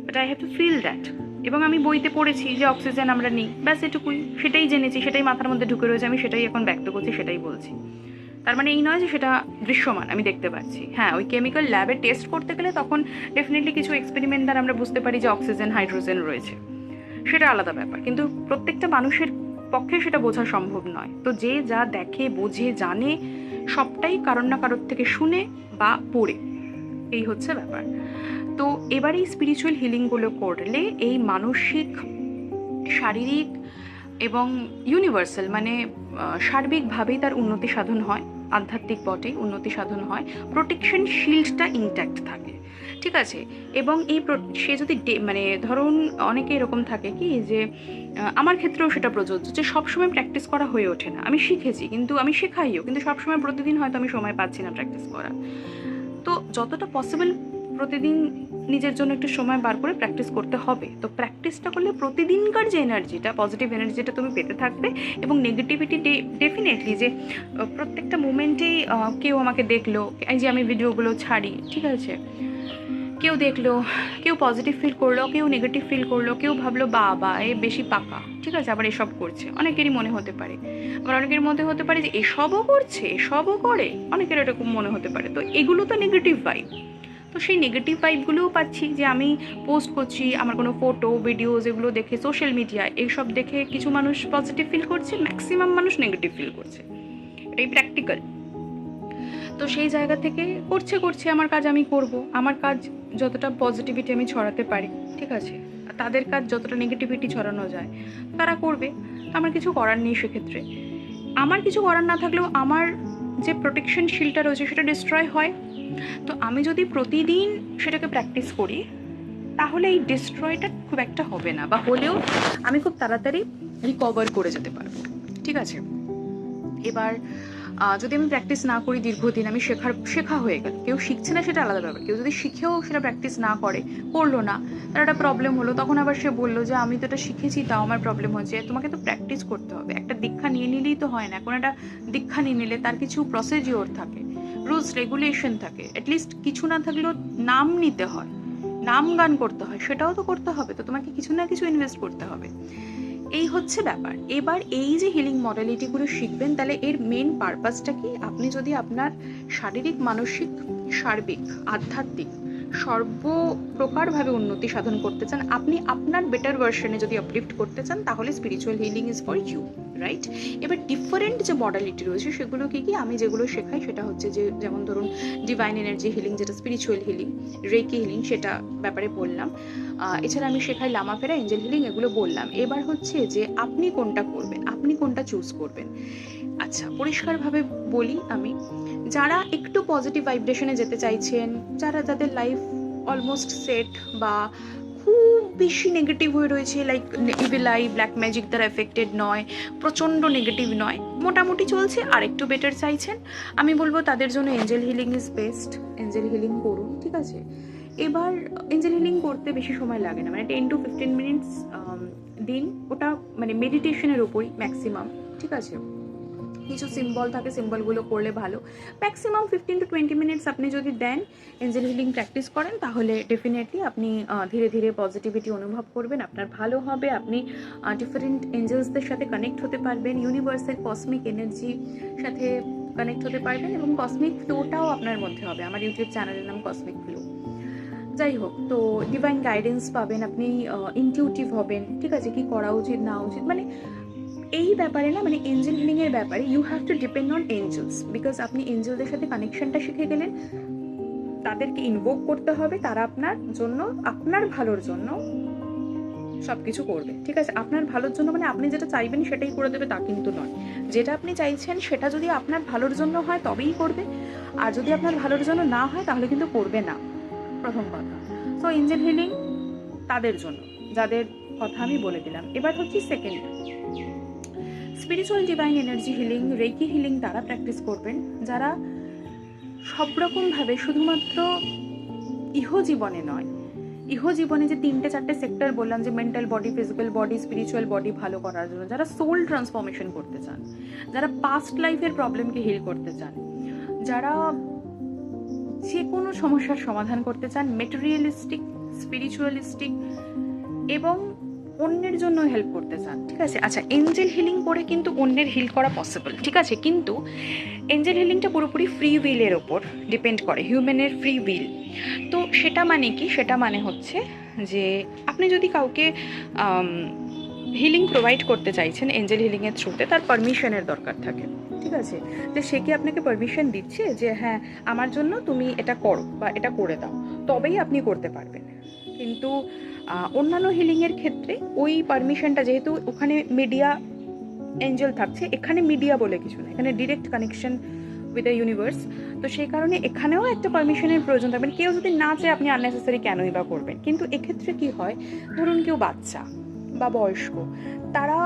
but I have to feel that. এবং আমি বইতে পড়েছি যে অক্সিজেন আমরা নিই, ব্যাস এটুকুই, সেটাই জেনেছি, সেটাই মাথার মধ্যে ঢুকে রয়েছে, আমি সেটাই এখন ব্যক্ত করছি, সেটাই বলছি। তার মানে এই নয় যে সেটা দৃশ্যমান, আমি দেখতে পাচ্ছি। হ্যাঁ, ওই কেমিক্যাল ল্যাবে টেস্ট করতে গেলে তখন ডেফিনেটলি কিছু এক্সপেরিমেন্ট দ্বারা আমরা বুঝতে পারি যে অক্সিজেন, হাইড্রোজেন রয়েছে, সেটা আলাদা ব্যাপার। কিন্তু প্রত্যেকটা মানুষের পক্ষে সেটা বোঝা সম্ভব নয়। তো যে যা দেখে, বোঝে, জানে, সবটাই কারোর না কারোর থেকে শুনে বা পড়ে, এই হচ্ছে ব্যাপার। তো এবার এই স্পিরিচুয়াল হিলিংগুলো করলে এই মানসিক, শারীরিক এবং ইউনিভার্সাল, মানে সার্বিকভাবেই তার উন্নতি সাধন হয়, আধ্যাত্মিক বটেই উন্নতি সাধন হয়, প্রোটেকশন শিল্ডটা ইনট্যাক্ট থাকে, ঠিক আছে? এবং এই সে যদি মানে ধরুন অনেকে এরকম থাকে কি যে আমার ক্ষেত্রেও সেটা প্রযোজ্য, যে সবসময় প্র্যাকটিস করা হয়ে ওঠে না। আমি শিখেছি, কিন্তু আমি শেখাইও, কিন্তু সবসময় প্রতিদিন হয়তো আমি সময় পাচ্ছি না প্র্যাকটিস করার। তো যতটা পসিবল প্রতিদিন নিজের জন্য একটু সময় বার করে প্র্যাকটিস করতে হবে। তো প্র্যাকটিসটা করলে প্রতিদিনকার যে এনার্জিটা, পজিটিভ এনার্জিটা তুমি পেতে থাকবে, এবং নেগেটিভিটি ডেফিনেটলি, যে প্রত্যেকটা মোমেন্টেই কেউ আমাকে দেখলো, এই যে আমি ভিডিওগুলো ছাড়ি, ঠিক আছে, কেউ দেখলো, কেউ পজিটিভ ফিল করলো, কেউ নেগেটিভ ফিল করলো, কেউ ভাবলো বাবা এ বেশি পাকা, ঠিক আছে, আবার এসব করছে, অনেকেরই মনে হতে পারে। আবার অনেকের মধ্যে হতে পারে যে এসবও করছে, এসবও করে, অনেকের এরকম মনে হতে পারে। তো এগুলো তো নেগেটিভ ভাইব। তো সেই নেগেটিভ ভাইবগুলোও পাচ্ছি, যে আমি পোস্ট করছি আমার কোনো ফটো, ভিডিওস, এগুলো দেখে সোশ্যাল মিডিয়ায়, এইসব দেখে কিছু মানুষ পজিটিভ ফিল করছে, ম্যাক্সিমাম মানুষ নেগেটিভ ফিল করছে, এটাই প্র্যাকটিক্যাল। তো সেই জায়গা থেকে করছে আমার কাজ আমি করব, আমার কাজ যতটা পজিটিভিটি আমি ছড়াতে পারি, ঠিক আছে, তাদের কাজ যতটা নেগেটিভিটি ছড়ানো যায় তারা করবে। আমার কিছু করার নেই সেক্ষেত্রে। আমার কিছু করার না থাকলেও আমার যে প্রোটেকশন শিল্ডটা রয়েছে সেটা ডিস্ট্রয় হয়। তো আমি যদি প্রতিদিন সেটাকে প্র্যাকটিস করি তাহলে এই ডিস্ট্রয়টা খুব একটা হবে না, বা হলেও আমি খুব তাড়াতাড়ি রিকভার করে যেতে পারবো। ঠিক আছে, এবার যদি আমি প্র্যাকটিস না করি দীর্ঘদিন, আমি শেখা হয়ে গেল, কেউ শিখছে না সেটা আলাদা ব্যাপার, কেউ যদি শিখেও সেটা প্র্যাকটিস না করলো না, তার একটা প্রবলেম হলো, তখন আবার সে বললো যে আমি তো এটা শিখেছি তাও আমার প্রবলেম হচ্ছে। তোমাকে তো প্র্যাকটিস করতে হবে, একটা দীক্ষা নিয়ে নিলেই তো হয় না। এখন একটা দীক্ষা নিয়ে নিলে তার কিছু প্রসিডিওর থাকে, রুলস রেগুলেশন থাকে, অ্যাটলিস্ট কিছু না থাকলেও নাম নিতে হয়, নাম গান করতে হয়, সেটাও তো করতে হবে। তো তোমাকে কিছু না কিছু ইনভেস্ট করতে হবে, এই হচ্ছে ব্যাপার। এবার এই যে হিলিং মডালিটিগুলো শিখবেন, তাহলে এর মেন পারপাসটা কি? আপনি যদি আপনার শারীরিক, মানসিক, সার্বিক, আধ্যাত্মিক সর্বপ্রকারভাবে উন্নতি সাধন করতে চান, আপনি আপনার বেটার ভার্সনে যদি আপলিফ্ট করতে চান, তাহলে spiritual healing is for you, right? এবার ডিফারেন্ট যে মডালিটি রয়েছে সেগুলো কি কি, আমি যেগুলো শেখাই সেটা হচ্ছে যে, যেমন ধরুন ডিভাইন এনার্জি হিলিং, যেটা স্পিরিচুয়াল হিলিং, রেকি হিলিং, সেটা ব্যাপারে বললাম। এছাড়া আমি শেখাই লামা ফেরা, এঞ্জেল হিলিং, এগুলো বললাম। এবার হচ্ছে যে আপনি কোনটা করবেন, আপনি কোনটা চুজ করবেন। আচ্ছা, পরিষ্কারভাবে বলি আমি, যারা একটু পজিটিভ ভাইব্রেশনে যেতে চাইছেন, যাদের লাইফ অলমোস্ট সেট, বা খুব বেশি নেগেটিভ হয়ে রয়েছে, like evil I, black magic দ্বারা এফেক্টেড নয়, প্রচণ্ড নেগেটিভ নয়, মোটামুটি চলছে, আর একটু বেটার চাইছেন, আমি বলবো তাদের জন্য Angel healing is best. Angel healing করুন, ঠিক আছে? এবার এঞ্জেল হিলিং করতে বেশি সময় লাগে না, মানে 10 to 15 মিনিটস দিন, ওটা মানে মেডিটেশনের ওপরই ম্যাক্সিমাম, ঠিক আছে? কিছু সিম্বল থাকে, সিম্বলগুলো করলে ভালো। ম্যাক্সিমাম 15 to 20 মিনিটস আপনি যদি দেন, এঞ্জেল হিলিং প্র্যাকটিস করেন, তাহলে ডেফিনেটলি আপনি ধীরে ধীরে পজিটিভিটি অনুভব করবেন, আপনার ভালো হবে, আপনি ডিফারেন্ট এঞ্জেলসদের সাথে কানেক্ট হতে পারবেন, ইউনিভার্সের কসমিক এনার্জির সাথে কানেক্ট হতে পারবেন, এবং কসমিক ফ্লোটাও আপনার মধ্যে হবে। আমার ইউটিউব চ্যানেলের নাম কসমিক ফ্লো। যাই হোক, তো ডিভাইন গাইডেন্স পাবেন, আপনি ইনটিউটিভ হবেন, ঠিক আছে? কি করা উচিত না উচিত, মানে এই ব্যাপারে না, মানে এঞ্জেল হিলিংয়ের ব্যাপারে you have to depend on angels, because আপনি এঞ্জেলদের সাথে কানেকশনটা শিখে গেলেন, তাদেরকে ইনভোক করতে হবে, তারা আপনার জন্য, আপনার ভালোর জন্য সব কিছু করবে, ঠিক আছে? আপনার ভালোর জন্য মানে আপনি যেটা চাইবেন সেটাই করে দেবে তা কিন্তু নয়। যেটা আপনি চাইছেন সেটা যদি আপনার ভালোর জন্য হয় তবেই করবে, আর যদি আপনার ভালোর জন্য না হয় তাহলে কিন্তু করবে না, প্রথম কথা। সো এঞ্জেল হিলিং তাদের জন্য যাদের কথা আমি বলে দিলাম। এবার হচ্ছে second, spiritual divine energy healing, reiki healing তারা প্র্যাকটিস করবেন যারা সব রকমভাবে, শুধুমাত্র ইহজীবনে নয়, ইহজীবনে যে 3-4টে সেক্টর বললাম, যে mental body, physical body, spiritual body ভালো করার জন্য, যারা সোল ট্রান্সফরমেশন করতে চান, যারা পাস্ট লাইফের প্রবলেমকে হিল করতে চান, যারা যে কোনো সমস্যার সমাধান করতে চান, মেটেরিয়ালিস্টিক, স্পিরিচুয়ালিস্টিক, এবং অন্যের জন্য হেল্প করতে চান, ঠিক আছে? আচ্ছা, এঞ্জেল হিলিং করে কিন্তু অন্যের হিল করা পসিবল, ঠিক আছে? কিন্তু এঞ্জেল হিলিংটা পুরোপুরি ফ্রি উইলের ওপর ডিপেন্ড করে, হিউম্যানের ফ্রি উইল। তো সেটা মানে কি? সেটা মানে হচ্ছে যে আপনি যদি কাউকে হিলিং প্রোভাইড করতে চাইছেন এঞ্জেল হিলিংয়ের থ্রুতে, তার পারমিশনের দরকার থাকে, ঠিক আছে? যে সে কি আপনাকে পারমিশন দিচ্ছে যে হ্যাঁ আমার জন্য তুমি এটা করো বা এটা করে দাও, তবেই আপনি করতে পারবেন। কিন্তু অন্যান্য হিলিংয়ের ক্ষেত্রে ওই পারমিশনটা, যেহেতু ওখানে মিডিয়া এঞ্জেল থাকছে, এখানে মিডিয়া বলে কিছু না, এখানে direct connection with the universe, তো সেই কারণে এখানেও একটা পারমিশনের প্রয়োজন থাকবে। কেউ যদি না চায় আপনি আননেসেসারি কেনই বা করবেন। কিন্তু এক্ষেত্রে কি হয়, ধরুন কেউ বাচ্চা বা বয়স্ক, তারা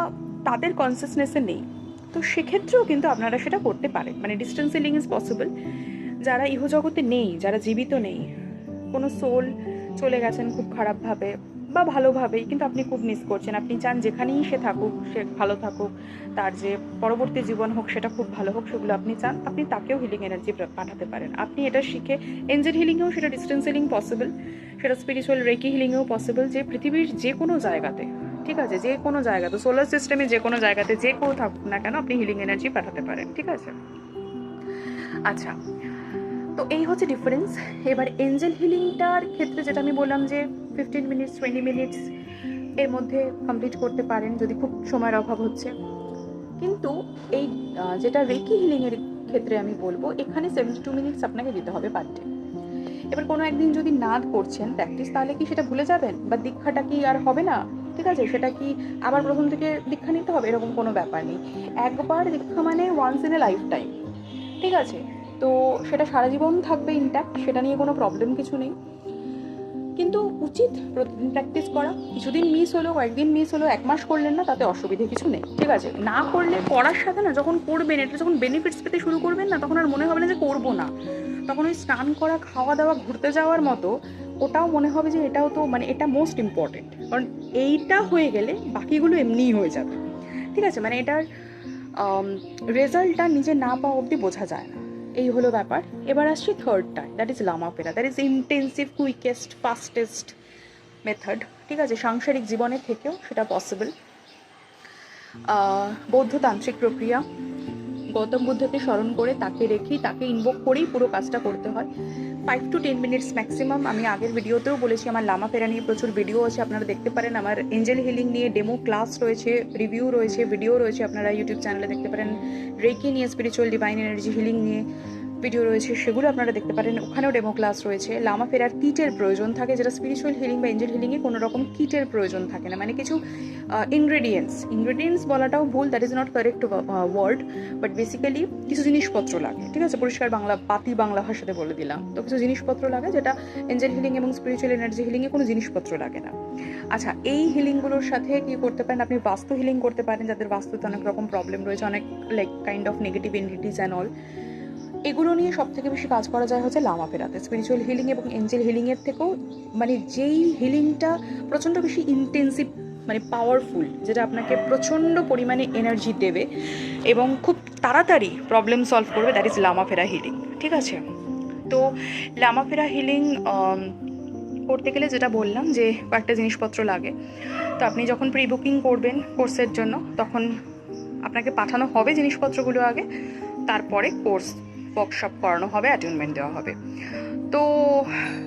তাদের কনসিয়াসনেসে নেই, তো সেক্ষেত্রেও কিন্তু আপনারা সেটা করতে পারেন, মানে ডিস্টেন্স হিলিং ইজ পসিবল। যারা ইহজগতে নেই, যারা জীবিত নেই, কোনো সোল চলে গেছেন খুব খারাপভাবে বা ভালোভাবেই, কিন্তু আপনি খুব মিস করছেন, আপনি চান যেখানেই সে থাকুক সে ভালো থাকুক, তার যে পরবর্তী জীবন হোক সেটা খুব ভালো হোক, সেগুলো আপনি চান, আপনি তাকেও হিলিং এনার্জি পাঠাতে পারেন। আপনি এটা শিখে এঞ্জেল হিলিংয়েও সেটা ডিস্টেন্স হিলিং পসিবল, সেটা স্পিরিচুয়াল রেকি হিলিংয়েও পসিবল, যে পৃথিবীর যে কোনো জায়গাতে, ঠিক আছে, যে কোনো জায়গাতে, সোলার সিস্টেমে যে কোনো জায়গাতে যে কেউ থাকুক না কেন, আপনি হিলিং এনার্জি পাঠাতে পারেন, ঠিক আছে? আচ্ছা, তো এই হচ্ছে ডিফারেন্স। এবার এঞ্জেল হিলিংটার ক্ষেত্রে যেটা আমি বললাম যে 15 মিনিটস 20 মিনিটস এর মধ্যে কমপ্লিট করতে পারেন যদি খুব সময়ের অভাব হচ্ছে। কিন্তু এই যেটা রেকি হিলিংয়ের ক্ষেত্রে আমি বলবো, এখানে 72 মিনিটস আপনাকে দিতে হবে পার ডে। এবার কোনো একদিন যদি না করছেন প্র্যাকটিস, তাহলে কি সেটা ভুলে যাবেন, বা দীক্ষাটা কি আর হবে না? ঠিক আছে? সেটা কি আবার প্রথম থেকে দীক্ষা নিতে হবে এরকম কোনো ব্যাপার নেই। একবার দীক্ষা মানে once in a lifetime, ঠিক আছে? তো সেটা সারা জীবন থাকবে ইনট্যাক্ট, সেটা নিয়ে কোনো প্রবলেম কিছু নেই। কিন্তু উচিত প্রতিদিন প্র্যাকটিস করা। কিছুদিন মিস হলো, কয়েকদিন মিস হলো, 1 মাস করলেন না, তাতে অসুবিধে কিছু নেই, ঠিক আছে? না করলে করার সাথে না যখন করবেন, এটা যখন বেনিফিটস পেতে শুরু করবেন না, তখন আর মনে হবে না যে করবো না। তখন ওই স্নান করা, খাওয়া দাওয়া, ঘুরতে যাওয়ার মতো ওটাও মনে হবে যে এটাও তো মানে এটা মোস্ট ইম্পর্টেন্ট, কারণ এইটা হয়ে গেলে বাকিগুলো এমনিই হয়ে যাবে, ঠিক আছে? মানে এটার রেজাল্টটা নিজে না পাওয়া অবধি বোঝা যায় না। এই হলো ব্যাপার। এবার আসছি থার্ডটা, দ্যাট ইজ লামা ফেরা। That is intensive, quickest, fastest method, ঠিক আছে? সাংসারিক জীবনের থেকেও সেটা পসিবল। বৌদ্ধতান্ত্রিক প্রক্রিয়া, গৌতম বুদ্ধকে স্মরণ করে তাকে রেখেই, তাকে ইনভোক করেই পুরো কাজটা করতে হয়। 5 to 10 মিনিটস ম্যাক্সিমাম। আমি আগের ভিডিওতেও বলেছি আমার লামা ফেরা নিয়ে প্রচুর ভিডিও আছে, আপনারা দেখতে পারেন। আমার এঞ্জেল হিলিং নিয়ে ডেমো ক্লাস রয়েছে, রিভিউ রয়েছে, ভিডিও রয়েছে, আপনারা ইউটিউব চ্যানেলে দেখতে পারেন। রেকি নিয়ে, স্পিরিচুয়াল ডিভাইন এনার্জি হিলিং নিয়ে ভিডিও রয়েছে, সেগুলো আপনারা দেখতে পারেন, ওখানেও ডেমো ক্লাস রয়েছে। লামা ফেরার কিটের প্রয়োজন থাকে, যেটা স্পিরিচুয়াল হিলিং বা এঞ্জেল হিলিংয়ে কোনো রকম কিটের প্রয়োজন থাকে না, মানে কিছু ইনগ্রেডিয়েন্টস বলাটাও ভুল, that is not correct word, but basically কিছু জিনিসপত্র লাগে, ঠিক আছে? পরিষ্কার বাংলা, পাতি বাংলা ভাষাতে বলে দিলাম। তো কিছু জিনিসপত্র লাগে, যেটা এঞ্জেল হিলিং এবং স্পিরিচুয়াল এনার্জি হিলিংয়ে কোনো জিনিসপত্র লাগে না। আচ্ছা, এই হিলিংগুলোর সাথে কি করতে পারেন? আপনি বাস্তু হিলিং করতে পারেন, যাদের বাস্তুতে অনেক রকম প্রবলেম রয়েছে, অনেক like kind of negative এনার্জিজ and all. এগুলো নিয়ে সব থেকে বেশি কাজ করা যায় হচ্ছে লামা ফেরাতে। স্পিরিচুয়াল হিলিং এবং এঞ্জেল হিলিংয়ের থেকেও মানে যেই হিলিংটা প্রচণ্ড বেশি ইন্টেন্সিভ, মানে পাওয়ারফুল, যেটা আপনাকে প্রচণ্ড পরিমাণে এনার্জি দেবে এবং খুব তাড়াতাড়ি প্রবলেম সলভ করবে, দ্যাট ইজ লামা ফেরা হিলিং, ঠিক আছে? তো লামা ফেরা হিলিং করতে গেলে যেটা বললাম যে কয়েকটা জিনিসপত্র লাগে। তো আপনি যখন প্রি বুকিং করবেন কোর্সের জন্য, তখন আপনাকে পাঠানো হবে জিনিসপত্রগুলো আগে, তারপরে কোর্স ওয়ার্কশপ করানো হবে, অ্যাটেনমেন্ট দেওয়া হবে। তো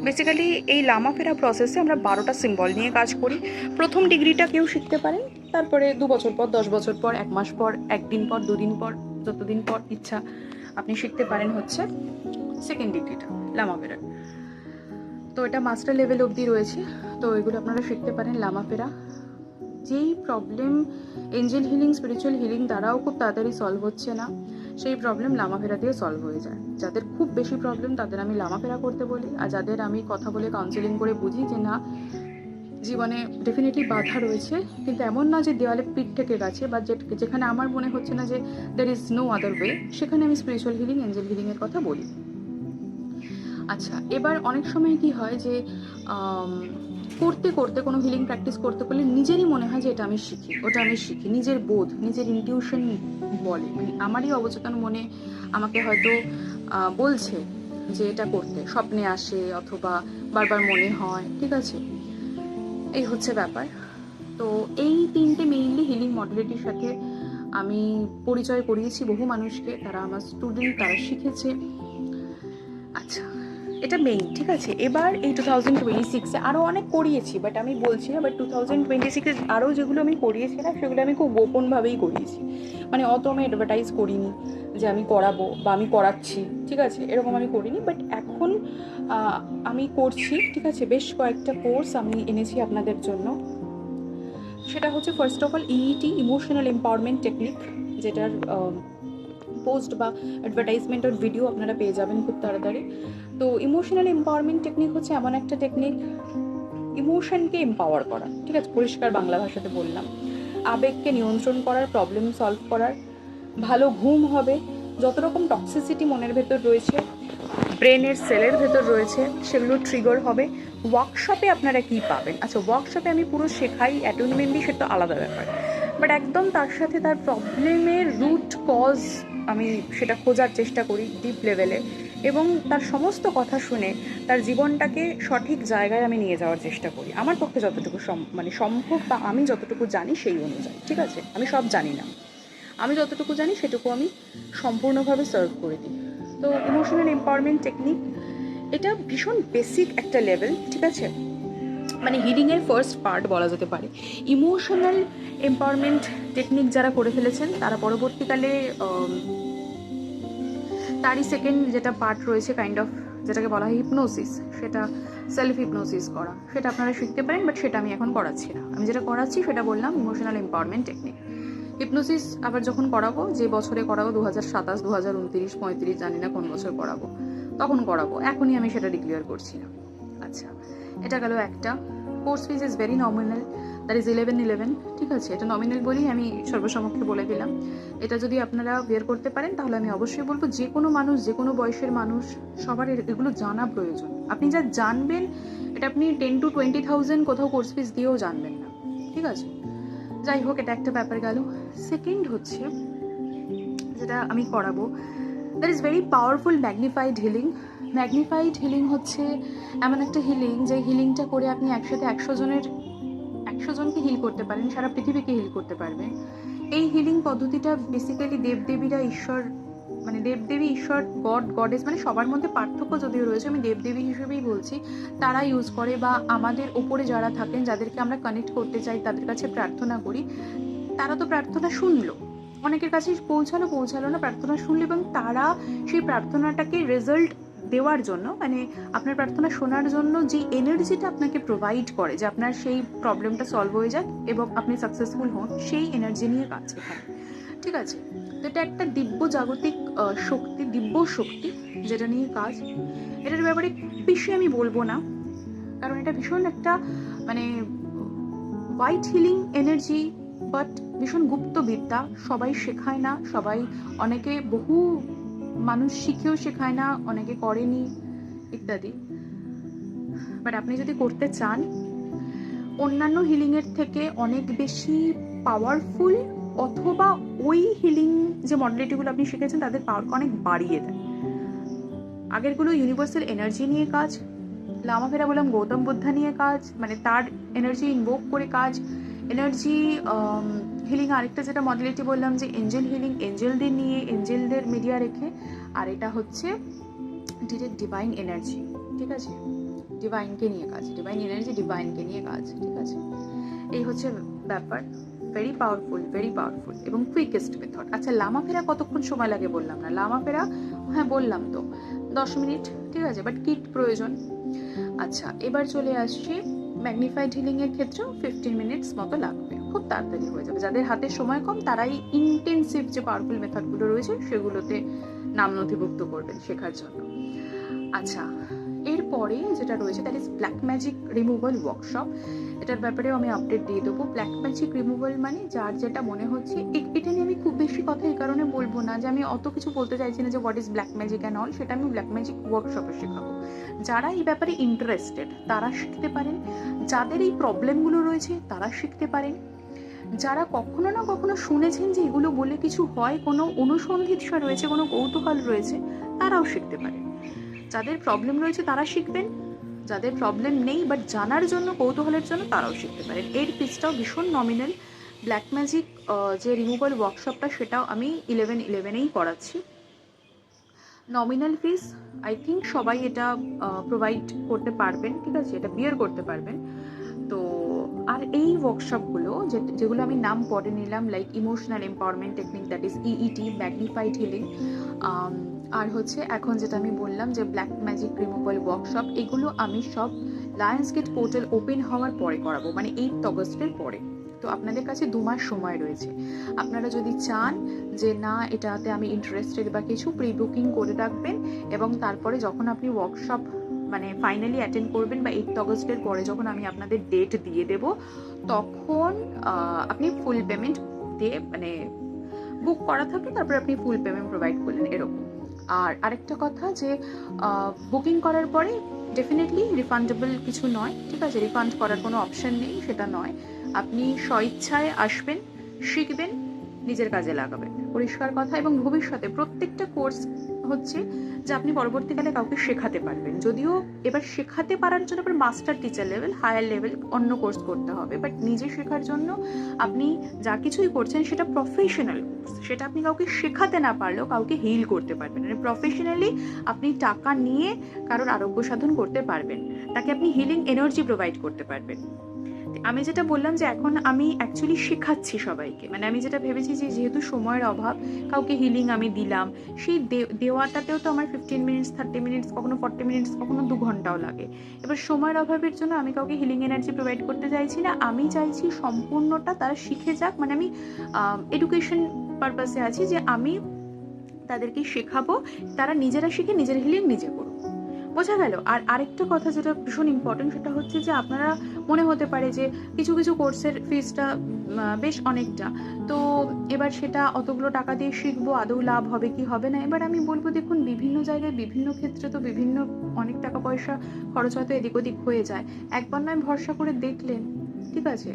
বেসিক্যালি এই লামা ফেরা প্রসেসে আমরা 12টা সিম্বল নিয়ে কাজ করি। প্রথম ডিগ্রিটা কেউ শিখতে পারেন, তারপরে 2 বছর পর, 10 বছর পর, 1 মাস পর, 1 দিন পর, 2 দিন পর, যতদিন পর ইচ্ছা আপনি শিখতে পারেন হচ্ছে সেকেন্ড ডিগ্রিটা লামা ফেরার। তো এটা মাস্টার লেভেল অবধি রয়েছে, তো এগুলো আপনারা শিখতে পারেন। লামা ফেরা যেই problem Angel healing, spiritual healing দ্বারাও খুব তাড়াতাড়ি সলভ হচ্ছে না, সেই প্রবলেম লামা ফেরা দিয়ে সলভ হয়ে যায়। যাদের খুব বেশি প্রবলেম তাদের আমি লামা ফেরা করতে বলি, আর যাদের আমি কথা বলে কাউন্সেলিং করে বুঝি যে না, জীবনে ডেফিনেটলি বাধা রয়েছে, কিন্তু এমন না যে দেওয়ালে পিঠ থেকে গেছে, বা যেখানে আমার মনে হচ্ছে না যে there is no other way, সেখানে আমি স্পিরিচুয়াল হিলিং, এঞ্জেল হিলিংয়ের কথা বলি। আচ্ছা, এবার অনেক সময় কি হয় যে করতে করতে কোনো হিলিং প্র্যাকটিস করতে করলে নিজেরই মনে হয় যে এটা আমি শিখি, ওটা আমি শিখি, নিজের বোধ, নিজের ইনটিউশন বলে, মানে আমারই অবচেতন মনে আমাকে হয়তো বলছে যে এটা করতে, স্বপ্নে আসে অথবা বারবার মনে হয়, ঠিক আছে? এই হচ্ছে ব্যাপার। তো এই 3টে মেইনলি হিলিং মডেলিটির সাথে আমি পরিচয় করিয়েছি বহু মানুষকে, তারা আমার স্টুডেন্ট, তারা শিখেছে। আচ্ছা, এটা মেইন, ঠিক আছে? এবার এই 2026-এ আরও অনেক করিয়েছি, বাট আমি বলছি না, বাট 2026-এ আরও যেগুলো আমি করিয়েছিলাম সেগুলো আমি খুব গোপনভাবেই করিয়েছি, মানে অত আমি অ্যাডভার্টাইজ করিনি যে আমি করাবো বা আমি করাচ্ছি, ঠিক আছে? এরকম আমি করিনি, বাট এখন আমি করছি, ঠিক আছে? বেশ কয়েকটা কোর্স আমি এনেছি আপনাদের জন্য। সেটা হচ্ছে first of all EET, emotional empowerment technique, যেটার পোস্ট বা অ্যাডভার্টাইজমেন্টের ভিডিও আপনারা পেয়ে যাবেন খুব তাড়াতাড়ি। তো ইমোশনাল এম্পাওয়ারমেন্ট টেকনিক হচ্ছে এমন একটা টেকনিক, ইমোশনকে এম্পাওয়ার করা, ঠিক আছে? পরিষ্কার বাংলা ভাষাতে বললাম, আবেগকে নিয়ন্ত্রণ করার, প্রবলেম সলভ করার, ভালো ঘুম হবে, যত রকম টক্সিসিটি মনের ভেতর রয়েছে, ব্রেনের সেলের ভেতর রয়েছে, সেগুলো ট্রিগার হবে। ওয়ার্কশপে আপনারা কি পাবেন? আচ্ছা, ওয়ার্কশপে আমি পুরো শেখাই, অ্যাটেনমেন্ট দিই, সেটা আলাদা ব্যাপার, বাট একদম তার সাথে তার প্রবলেমের রুট কজ আমি সেটা খোঁজার চেষ্টা করি ডিপ লেভেলে, এবং তার সমস্ত কথা শুনে তার জীবনটাকে সঠিক জায়গায় আমি নিয়ে যাওয়ার চেষ্টা করি, আমার পক্ষে যতটুকু মানে সম্ভব, বা আমি যতটুকু জানি সেই অনুযায়ী, ঠিক আছে? আমি সব জানি না, আমি যতটুকু জানি সেটুকু আমি সম্পূর্ণভাবে সার্ভ করে দিই। তো ইমোশনাল এম্পাওয়ারমেন্ট টেকনিক এটা ভীষণ বেসিক একটা লেভেল, ঠিক আছে? মানে হিলিংয়ের ফার্স্ট পার্ট বলা যেতে পারে। ইমোশনাল এম্পাওয়ারমেন্ট টেকনিক যারা করে ফেলেছেন তারা পরবর্তীকালে তারই সেকেন্ড যেটা পার্ট রয়েছে কাইন্ড অফ যেটাকে বলা হয় হিপনোসিস, সেটা সেলফ হিপনোসিস করা, সেটা আপনারা শিখতে পারেন, বাট সেটা আমি এখন করাচ্ছি না। আমি যেটা করাচ্ছি সেটা বললাম ইমোশনাল এম্পাওয়ারমেন্ট টেকনিক। হিপনোসিস আবার যখন করাবো, যে বছরে করাবো 2027, 2029, 35, জানি না কোন বছর করাবো, তখন করাবো, এখনই আমি সেটা ডিক্লেয়ার করছি না। আচ্ছা, এটা গেল একটা। Course fees is very nominal, that is 1111, ঠিক আছে? এটা নমিনাল বলেই আমি সর্বসমক্ষে বলে দিলাম। এটা যদি আপনারা বের করতে পারেন তাহলে আমি অবশ্যই বলবো যে কোনো মানুষ, যে কোনো বয়সের মানুষ, সবার এগুলো জানা প্রয়োজন। আপনি যা জানবেন এটা আপনি 10 to 20,000 কোথাও কোর্স ফিজ দিয়েও জানবেন না, ঠিক আছে? যাই হোক, এটা একটা ব্যাপার গেল। সেকেন্ড হচ্ছে যেটা আমি করাবো, that is very powerful magnified healing. Magnified healing হচ্ছে এমন একটা হিলিং, যে হিলিংটা করে আপনি একসাথে 100 জনকে হিল করতে পারেন, সারা পৃথিবীকে হিল করতে পারবেন। এই হিলিং পদ্ধতিটা বেসিক্যালি দেবদেবীরা, ঈশ্বর, মানে দেবদেবী, ঈশ্বর, গড, গডেস, মানে সবার মধ্যে পার্থক্য যদিও রয়েছে, আমি দেবদেবী হিসেবেই বলছি, তারা ইউজ করে, বা আমাদের ওপরে যারা থাকেন, যাদেরকে আমরা কানেক্ট করতে চাই, তাদের কাছে প্রার্থনা করি। তারা তো প্রার্থনা শুনলো, অনেকের কাছে পৌঁছালো না, প্রার্থনা শুনলো, এবং তারা সেই প্রার্থনাটাকে রেজাল্ট দেওয়ার জন্য, মানে আপনার প্রার্থনা শোনার জন্য যে এনার্জিটা আপনাকে প্রোভাইড করে, যে আপনার সেই প্রবলেমটা সলভ হয়ে যাক এবং আপনি সাকসেসফুল হন, সেই এনার্জি নিয়ে কাজ শেখায়, ঠিক আছে? তো এটা একটা দিব্য জাগতিক শক্তি, দিব্য শক্তি, যেটা নিয়ে কাজ। এটার ব্যাপারে বেশি আমি বলবো না, কারণ এটা ভীষণ একটা মানে হোয়াইট হিলিং এনার্জি, বাট ভীষণ গুপ্ত বিদ্যা, সবাই শেখায় না, অনেকে, বহু মানুষ শিখেও শেখায় না, অনেকে করেনি ইত্যাদি। বাট আপনি যদি করতে চান, অন্যান্য হিলিংয়ের থেকে অনেক বেশি পাওয়ারফুল, অথবা ওই হিলিং যে মডেলিটিগুলো আপনি শিখেছেন তাদের পাওয়ারকে অনেক বাড়িয়ে দেয়। আগেরগুলো ইউনিভার্সাল এনার্জি নিয়ে কাজ, লামা ফেরা বললাম গৌতম বুদ্ধা নিয়ে কাজ, মানে তার এনার্জি ইনভোক করে কাজ। এনার্জি হিলিং আরেকটা যেটা মডেলিটি বললাম, যে এঞ্জেল হিলিং, এঞ্জেলদের নিয়ে, এঞ্জেলদের মিডিয়া রেখে। আর এটা হচ্ছে ডিরেক্ট ডিভাইন এনার্জি, ঠিক আছে? ডিভাইনকে নিয়ে কাজ, ডিভাইন এনার্জি, ডিভাইনকে নিয়ে কাজ, ঠিক আছে? এই হচ্ছে ব্যাপার। ভেরি পাওয়ারফুল এবং কুইকেস্ট মেথড। আচ্ছা, লামা ফেরা কতক্ষণ সময় লাগে বললাম না? লামা ফেরা, হ্যাঁ বললাম তো, 10 মিনিট, ঠিক আছে? বাট কিট প্রয়োজন। আচ্ছা, এবার চলে আসছি ম্যাগনিফাইড হিলিংয়ের ক্ষেত্রেও 15 মিনিটস মতো লাগবে, খুব তাড়াতাড়ি হয়ে যাবে। যাদের হাতে সময় কম, তারাই ইন্টেন্সিভ যে পাওয়ারফুল মেথডগুলো রয়েছে সেগুলোতে নাম নথিভুক্ত করবেন শেখার জন্য। আচ্ছা, এরপরে যেটা রয়েছে, that is black magic removal workshop. এটার ব্যাপারেও আমি আপডেট দিয়ে দেবো। ব্ল্যাক ম্যাজিক রিমুভাল মানে যার যেটা মনে হচ্ছে, এটা নিয়ে আমি খুব বেশি কথা এই কারণে বলবো না যে আমি অত কিছু বলতে চাইছি না যে what is black magic and all, সেটা আমি ব্ল্যাক ম্যাজিক ওয়ার্কশপে শেখাবো। যারা এই ব্যাপারে ইন্টারেস্টেড তারা শিখতে পারেন, যাদের এই প্রবলেমগুলো রয়েছে তারা শিখতে পারেন, যারা কখনো না কখনো শুনেছেন যে এগুলো বলে কিছু হয়, কোনো অনুসন্ধিৎসা রয়েছে, কোনো কৌতূহল রয়েছে, তারাও শিখতে পারেন। যাদের প্রবলেম রয়েছে তারা শিখবেন, যাদের প্রবলেম নেই বাট জানার জন্য, কৌতূহলের জন্য, তারাও শিখতে পারেন। এর ফিজটাও ভীষণ নমিনাল। ব্ল্যাক ম্যাজিক যে রিমুভাল ওয়ার্কশপটা, সেটাও আমি 1111এই করাচ্ছি। নমিনাল ফিজ, আই থিঙ্ক সবাই এটা প্রোভাইড করতে পারবেন, ঠিক আছে? এটা বিয়ার করতে পারবেন। তো আর এই ওয়ার্কশপগুলো যেগুলো আমি নাম পড়ে নিলাম, like emotional empowerment technique, that is EET, magnified healing, আর হচ্ছে এখন যেটা আমি বললাম যে ব্ল্যাক ম্যাজিক রিমুভাল ওয়ার্কশপ, এগুলো আমি সব লায়ন্স গেট পোর্টাল ওপেন হওয়ার পরে করাবো, মানে 8 অগস্টের পরে। তো আপনাদের কাছে 2 মাস সময় রয়েছে। আপনারা যদি চান যে না এটাতে আমি ইন্টারেস্টেড বা কিছু, প্রি বুকিং করে রাখবেন, এবং তারপরে যখন আপনি ওয়ার্কশপ মানে ফাইনালি অ্যাটেন্ড করবেন, বা 8 অগস্টের পরে যখন আমি আপনাদের ডেট দিয়ে দেব, তখন আপনি ফুল পেমেন্ট দিয়ে, মানে বুক করা থাকলে তারপরে আপনি ফুল পেমেন্ট প্রোভাইড করলেন, এরকম। আর আরেকটা কথা, যে বুকিং করার পরে ডেফিনেটলি রিফান্ডেবল কিছু নয়, ঠিক আছে? রিফান্ড করার কোনো অপশন নেই, সেটা নয়। আপনি স্বইচ্ছায় আসবেন, শিখবেন, নিজের কাজে লাগাবেন, পরিষ্কার কথা। এবং ভবিষ্যতে প্রত্যেকটা কোর্স হচ্ছে যে আপনি পরবর্তীকালে কাউকে শেখাতে পারবেন। যদিও এবার শেখাতে পারার জন্য আবার master teacher level, higher level অন্য কোর্স করতে হবে, বাট নিজে শেখার জন্য আপনি যা কিছুই করছেন সেটা প্রফেশনাল কোর্স, সেটা আপনি কাউকে শেখাতে না পারলেও কাউকে হিল করতে পারবেন, মানে প্রফেশনালি আপনি টাকা নিয়ে কারোর আরোগ্য সাধন করতে পারবেন, তাকে আপনি হিলিং এনার্জি প্রোভাইড করতে পারবেন, আমি যেটা বললাম যে এখন আমি অ্যাকচুয়ালি শেখাচ্ছি সবাইকে, মানে আমি যেটা ভেবেছি যে যেহেতু সময়ের অভাব, কাউকে হিলিং আমি দিলাম, সেই দেওয়াটাতেও তো আমার 15 মিনিটস, 30 মিনিটস, কখনো 40 মিনিটস, কখনো 2 ঘন্টাও লাগে। এবার সময়ের অভাবের জন্য আমি কাউকে হিলিং এনার্জি প্রোভাইড করতে চাইছি না, আমি চাইছি সম্পূর্ণটা তারা শিখে যাক। মানে আমি এডুকেশন পারপাসে আছি, যে আমি তাদেরকে শেখাবো, তারা নিজেরা শিখে নিজের হিলিং নিজে করুক। বোঝা গেল? আর আরেকটা কথা যেটা ভীষণ ইম্পর্টেন্ট, সেটা হচ্ছে যে আপনারা মনে হতে পারে যে কিছু কিছু কোর্সের ফিসটা বেশ অনেকটা, তো এবার সেটা অতগুলো টাকা দিয়ে শিখবো, আদৌ লাভ হবে কি হবে না। এবার আমি বলবো, দেখুন বিভিন্ন জায়গায় বিভিন্ন ক্ষেত্রে তো বিভিন্ন অনেক টাকা পয়সা খরচ হয়তো এদিক ওদিক হয়ে যায়। একবার নয় ভরসা করে দেখলেন, ঠিক আছে,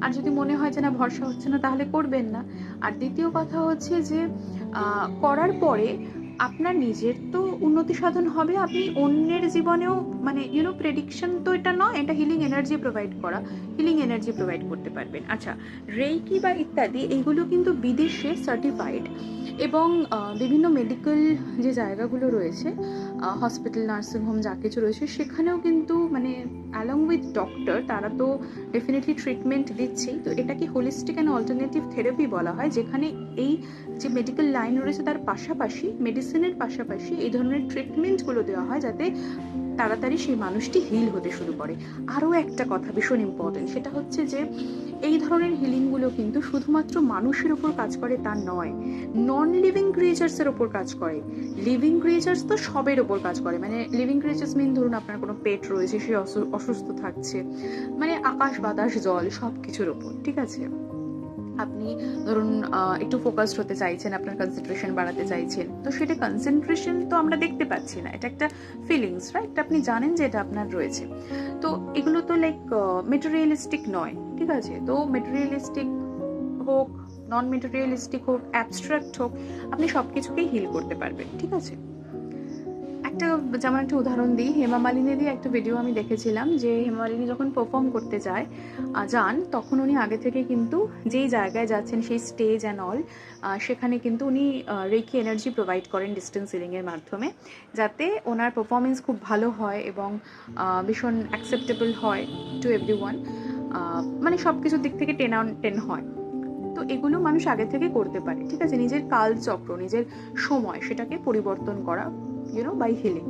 আর যদি মনে হয় যে না ভরসা হচ্ছে না, তাহলে করবেন না। আর দ্বিতীয় কথা হচ্ছে যে করার পরে আপনার নিজের তো উন্নতি সাধন হবে, আপনি অন্যের জীবনেও, মানে প্রেডিকশন তো এটা নয়, এটা হিলিং এনার্জি প্রোভাইড করা, হিলিং এনার্জি প্রোভাইড করতে পারবেন। আচ্ছা, রেইকি বা ইত্যাদি এইগুলো কিন্তু বিদেশে সার্টিফাইড, এবং বিভিন্ন মেডিকেল যে জায়গাগুলো রয়েছে, হসপিটাল, নার্সিংহোম যা কিছু রয়েছে, সেখানেও কিন্তু মানে অ্যালং উইথ ডক্টর তারা তো ডেফিনেটলি ট্রিটমেন্ট দিচ্ছেই। তো এটাকে হোলিস্টিক অ্যান্ড অল্টারনেটিভ থেরাপি বলা হয়, যেখানে এই যে মেডিকেল লাইন রয়েছে তার পাশাপাশি, মেডিসিনের পাশাপাশি এই ধরনের ট্রিটমেন্টগুলো দেওয়া হয়, যাতে তাড়াতাড়ি সেই মানুষটি হিল হতে শুরু করে। আরও একটা কথা ভীষণ ইম্পর্টেন্ট, সেটা হচ্ছে যে এই ধরনের হিলিংগুলো কিন্তু শুধুমাত্র মানুষের ওপর কাজ করে তা নয়, নন লিভিং ক্রিয়েচার্সের ওপর কাজ করে। লিভিং ক্রিয়েচার্স তো সবের ওপর কাজ করে, মানে লিভিং ক্রিয়েচার্স মিন ধরুন আপনার কোনো পেট রয়েছে, সে অসুস্থ থাকছে, মানে আকাশ বাতাস জল সব কিছুর ওপর, ঠিক আছে। আপনি ধরুন একটু ফোকাসড হতে চাইছেন, আপনার কনসেন্ট্রেশন বাড়াতে চাইছেন, তো সেটা কনসেন্ট্রেশন তো আমরা দেখতে পাচ্ছি না, এটা একটা ফিলিংস, রাইট? আপনি জানেন যে এটা আপনার রয়েছে। তো এগুলো তো লাইক মেটেরিয়ালিস্টিক নয়, ঠিক আছে। তো মেটেরিয়ালিস্টিক হোক, নন মেটেরিয়ালিস্টিক হোক, অ্যাবস্ট্রাক্ট হোক, আপনি সব কিছুকেই হিল করতে পারবেন, ঠিক আছে। একটা যেমন একটা উদাহরণ দিই, হেমা মালিনীরই একটা ভিডিও আমি দেখেছিলাম, যে হেমা মালিনী যখন পারফর্ম করতে যান, তখন উনি আগে থেকে কিন্তু যেই জায়গায় যাচ্ছেন সেই স্টেজ অ্যান্ড অল, সেখানে কিন্তু উনি রেকি এনার্জি প্রোভাইড করেন ডিস্টেন্স সিলিংয়ের মাধ্যমে, যাতে ওনার পারফরমেন্স খুব ভালো হয় এবং ভীষণ অ্যাকসেপ্টেবল হয় টু এভরিওয়ান, মানে সব কিছুর দিক থেকে 10/10 হয়। তো এগুলো মানুষ আগে থেকে করতে পারে, ঠিক আছে। নিজের কালচক্র, নিজের সময়, সেটাকে পরিবর্তন করা, বাই হিলিং।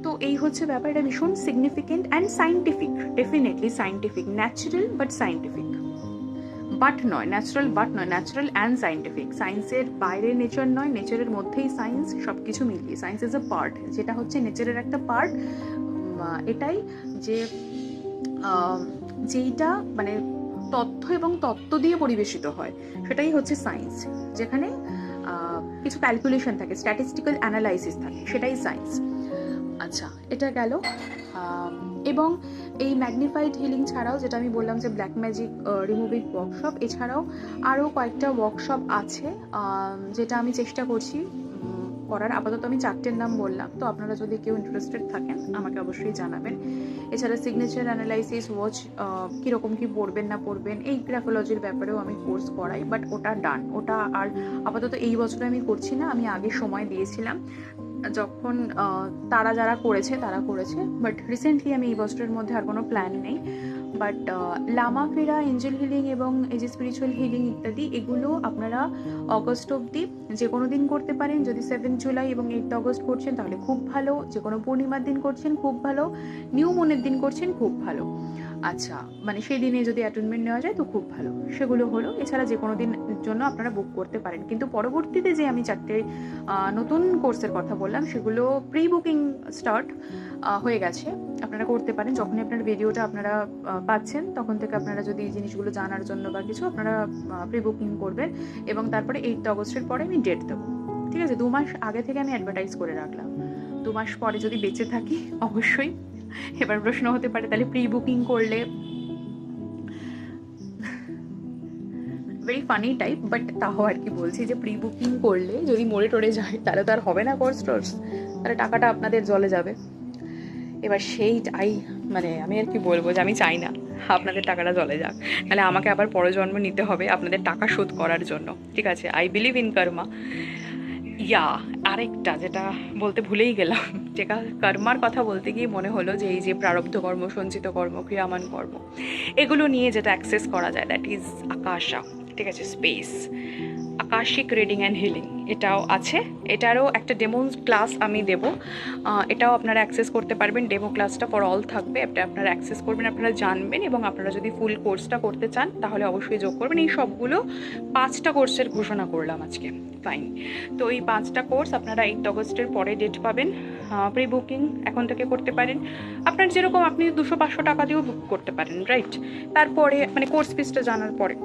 তো এই হচ্ছে ব্যাপার, এটা ভীষণ significant and scientific, definitely scientific, natural but scientific, natural and scientific. সায়েন্সের বাইরে নেচার নয়, নেচারের মধ্যেই সায়েন্স, সব কিছু মিলিয়ে সায়েন্স ইজ আ পার্ট, যেটা হচ্ছে নেচারের একটা পার্ট। এটাই যে যেইটা মানে তথ্য এবং তত্ত্ব দিয়ে পরিবেশিত হয়, সেটাই হচ্ছে সায়েন্স, যেখানে কিছু ক্যালকুলেশন থাকে, স্ট্যাটিস্টিক্যাল অ্যানালাইসিস থাকে, সেটাই সায়েন্স। আচ্ছা, এটা গেল। এবং এই ম্যাগনিফাইড হিলিং ছাড়াও, যেটা আমি বললাম যে ব্ল্যাক ম্যাজিক রিমুভিং ওয়ার্কশপ, এছাড়াও আরও কয়েকটা ওয়ার্কশপ আছে, যেটা আমি চেষ্টা করছি করার। আপাতত আমি 4টের নাম বললাম, তো আপনারা যদি কেউ ইন্টারেস্টেড থাকেন আমাকে অবশ্যই জানাবেন। এছাড়া সিগনেচার অ্যানালাইসিস, ওয়াচ কীরকম কী পড়বেন না পড়বেন, এই গ্রাফোলজির ব্যাপারেও আমি কোর্স করাই, বাট ওটা ডান, ওটা আর আপাতত এই বছরে আমি করছি না। আমি আগে সময় দিয়েছিলাম যখন তারা যারা করেছে তারা করেছে, বাট রিসেন্টলি আমি এই বছরের মধ্যে আর কোনো প্ল্যান নেই। বাট লামা ফেরা, এঞ্জেল হিলিং এবং এই যে স্পিরিচুয়াল হিলিং ইত্যাদি, এগুলো আপনারা অগস্ট অবধি যে কোনো দিন করতে পারেন। যদি 7 জুলাই এবং 8 অগস্ট করছেন তাহলে খুব ভালো, যে কোনো পূর্ণিমার দিন করছেন খুব ভালো, নিউ মুনের দিন করছেন খুব ভালো। আচ্ছা, মানে সেই দিনে যদি অ্যাটেনমেন্ট নেওয়া যায় তো খুব ভালো, সেগুলো হলো। এছাড়া যে কোনো দিনের জন্য আপনারা বুক করতে পারেন, কিন্তু পরবর্তীতে যে আমি 4টে নতুন কোর্সের কথা বললাম, সেগুলো প্রি বুকিং স্টার্ট হয়ে গেছে, আপনারা করতে পারেন। যখনই আপনার ভিডিওটা আপনারা পাচ্ছেন, তখন থেকে আপনারা যদি এই জিনিসগুলো জানার জন্য বা কিছু, আপনারা প্রি বুকিং করবেন, এবং তারপরে 8 অগস্টের পরে আমি ডেট দেবো, ঠিক আছে। 2 মাস আগে থেকে আমি অ্যাডভার্টাইজ করে রাখলাম। 2 মাস পরে যদি বেঁচে থাকি অবশ্যই, এবার প্রশ্ন হতে পারে তাহলে প্রি বুকিং করলে, ভেরি ফানি টাইপ, বাট তাও আর কি বলছি যে প্রি বুকিং করলে যদি মরে টরে যায় তাহলে তো আর হবে না কোর্স টোর্স, তাহলে টাকাটা আপনাদের জলে যাবে। এবার সেইটাই মানে আমি আর কি বলবো, যে আমি চাই না আপনাদের টাকাটা জলে যাক, তাহলে আমাকে আবার পরজন্ম নিতে হবে আপনাদের টাকা শোধ করার জন্য, ঠিক আছে। আই বিলিভ ইন কর্মা, ইয়া। আরেকটা যেটা বলতে ভুলেই গেলাম, যেটা কর্মার কথা বলতে গিয়ে মনে হলো যে এই যে প্রারব্ধ কর্ম, সঞ্চিত কর্ম, ক্রিয়ামান কর্ম, এগুলো নিয়ে যেটা অ্যাক্সেস করা যায়, দ্যাট ইজ আকাশা, ঠিক আছে, স্পেস, আকাশিক রিডিং অ্যান্ড হিলিং, এটাও আছে। এটারও একটা ডেমো ক্লাস আমি দেবো, এটাও আপনারা অ্যাক্সেস করতে পারবেন। ডেমো ক্লাসটা ফর অল থাকবে, এটা আপনারা অ্যাক্সেস করবেন, আপনারা জানবেন, এবং আপনারা যদি ফুল কোর্সটা করতে চান তাহলে অবশ্যই যোগ করবেন। এই সবগুলো 5টা কোর্সের ঘোষণা করলাম আজকে, ফাইন। তো এই 5টা কোর্স আপনারা 8 অগস্টের পরে ডেট পাবেন। প্রি বুকিং এখন থেকে করতে পারেন, আপনার যেরকম আপনি 200-500 টাকা দিয়েও বুক করতে পারেন, রাইট? তারপরে মানে কোর্স ফিসটা জানার পরে,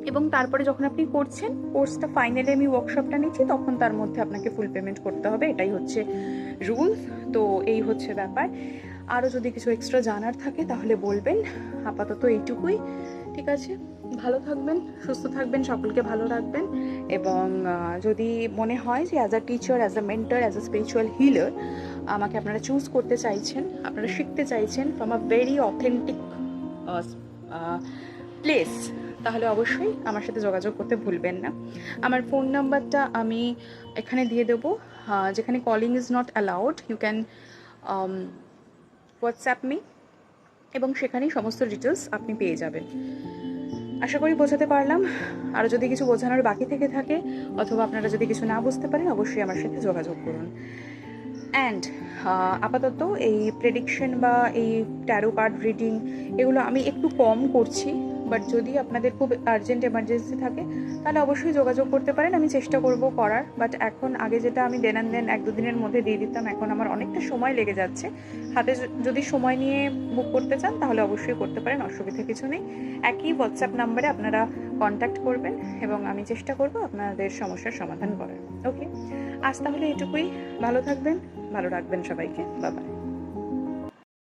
এবং তারপরে যখন আপনি করছেন কোর্সটা ফাইনালি আমি ওয়ার্কশপটা নিচ্ছি, তখন তার মধ্যে আপনাকে ফুল পেমেন্ট করতে হবে, এটাই হচ্ছে রুলস। তো এই হচ্ছে ব্যাপার। আরও যদি কিছু এক্সট্রা জানার থাকে তাহলে বলবেন, আপাতত এইটুকুই, ঠিক আছে? ভালো থাকবেন, সুস্থ থাকবেন, সকলকে ভালো রাখবেন, এবং যদি মনে হয় যে as a teacher, as a mentor, as a spiritual healer আমাকে আপনারা চুজ করতে চাইছেন, আপনারা শিখতে চাইছেন from a very authentic place, তাহলে অবশ্যই আমার সাথে যোগাযোগ করতে ভুলবেন না। আমার ফোন নাম্বারটা আমি এখানে দিয়ে দেবো, যেখানে calling is not allowed, you can WhatsApp me, এবং সেখানেই সমস্ত ডিটেলস আপনি পেয়ে যাবেন। আশা করি বোঝাতে পারলাম। আরও যদি কিছু বোঝানোর বাকি থেকে থাকে, অথবা আপনারা যদি কিছু না বুঝতে পারেন, অবশ্যই আমার সাথে যোগাযোগ করুন। অ্যান্ড আপাতত এই প্রেডিকশন বা এই ট্যারো কার্ড রিডিং এগুলো আমি একটু কম করছি, বাট যদি আপনাদের খুব আর্জেন্ট এমার্জেন্সি থাকে তাহলে অবশ্যই যোগাযোগ করতে পারেন, আমি চেষ্টা করব করার। বাট এখন আগে যেটা আমি দেন অ্যান্ড দেন 1-2 দিনের মধ্যে দিয়ে দিতাম, এখন আমার অনেকটা সময় লেগে যাচ্ছে হাতে। যদি সময় নিয়ে বুক করতে চান তাহলে অবশ্যই করতে পারেন, অসুবিধা কিছু নেই। একই হোয়াটসঅ্যাপ নাম্বারে আপনারা কন্ট্যাক্ট করবেন, এবং আমি চেষ্টা করব আপনাদের সমস্যার সমাধান করার। ওকে, আজ তাহলে এটুকুই। ভালো থাকবেন, ভালো রাখবেন সবাইকে, বাই বাই।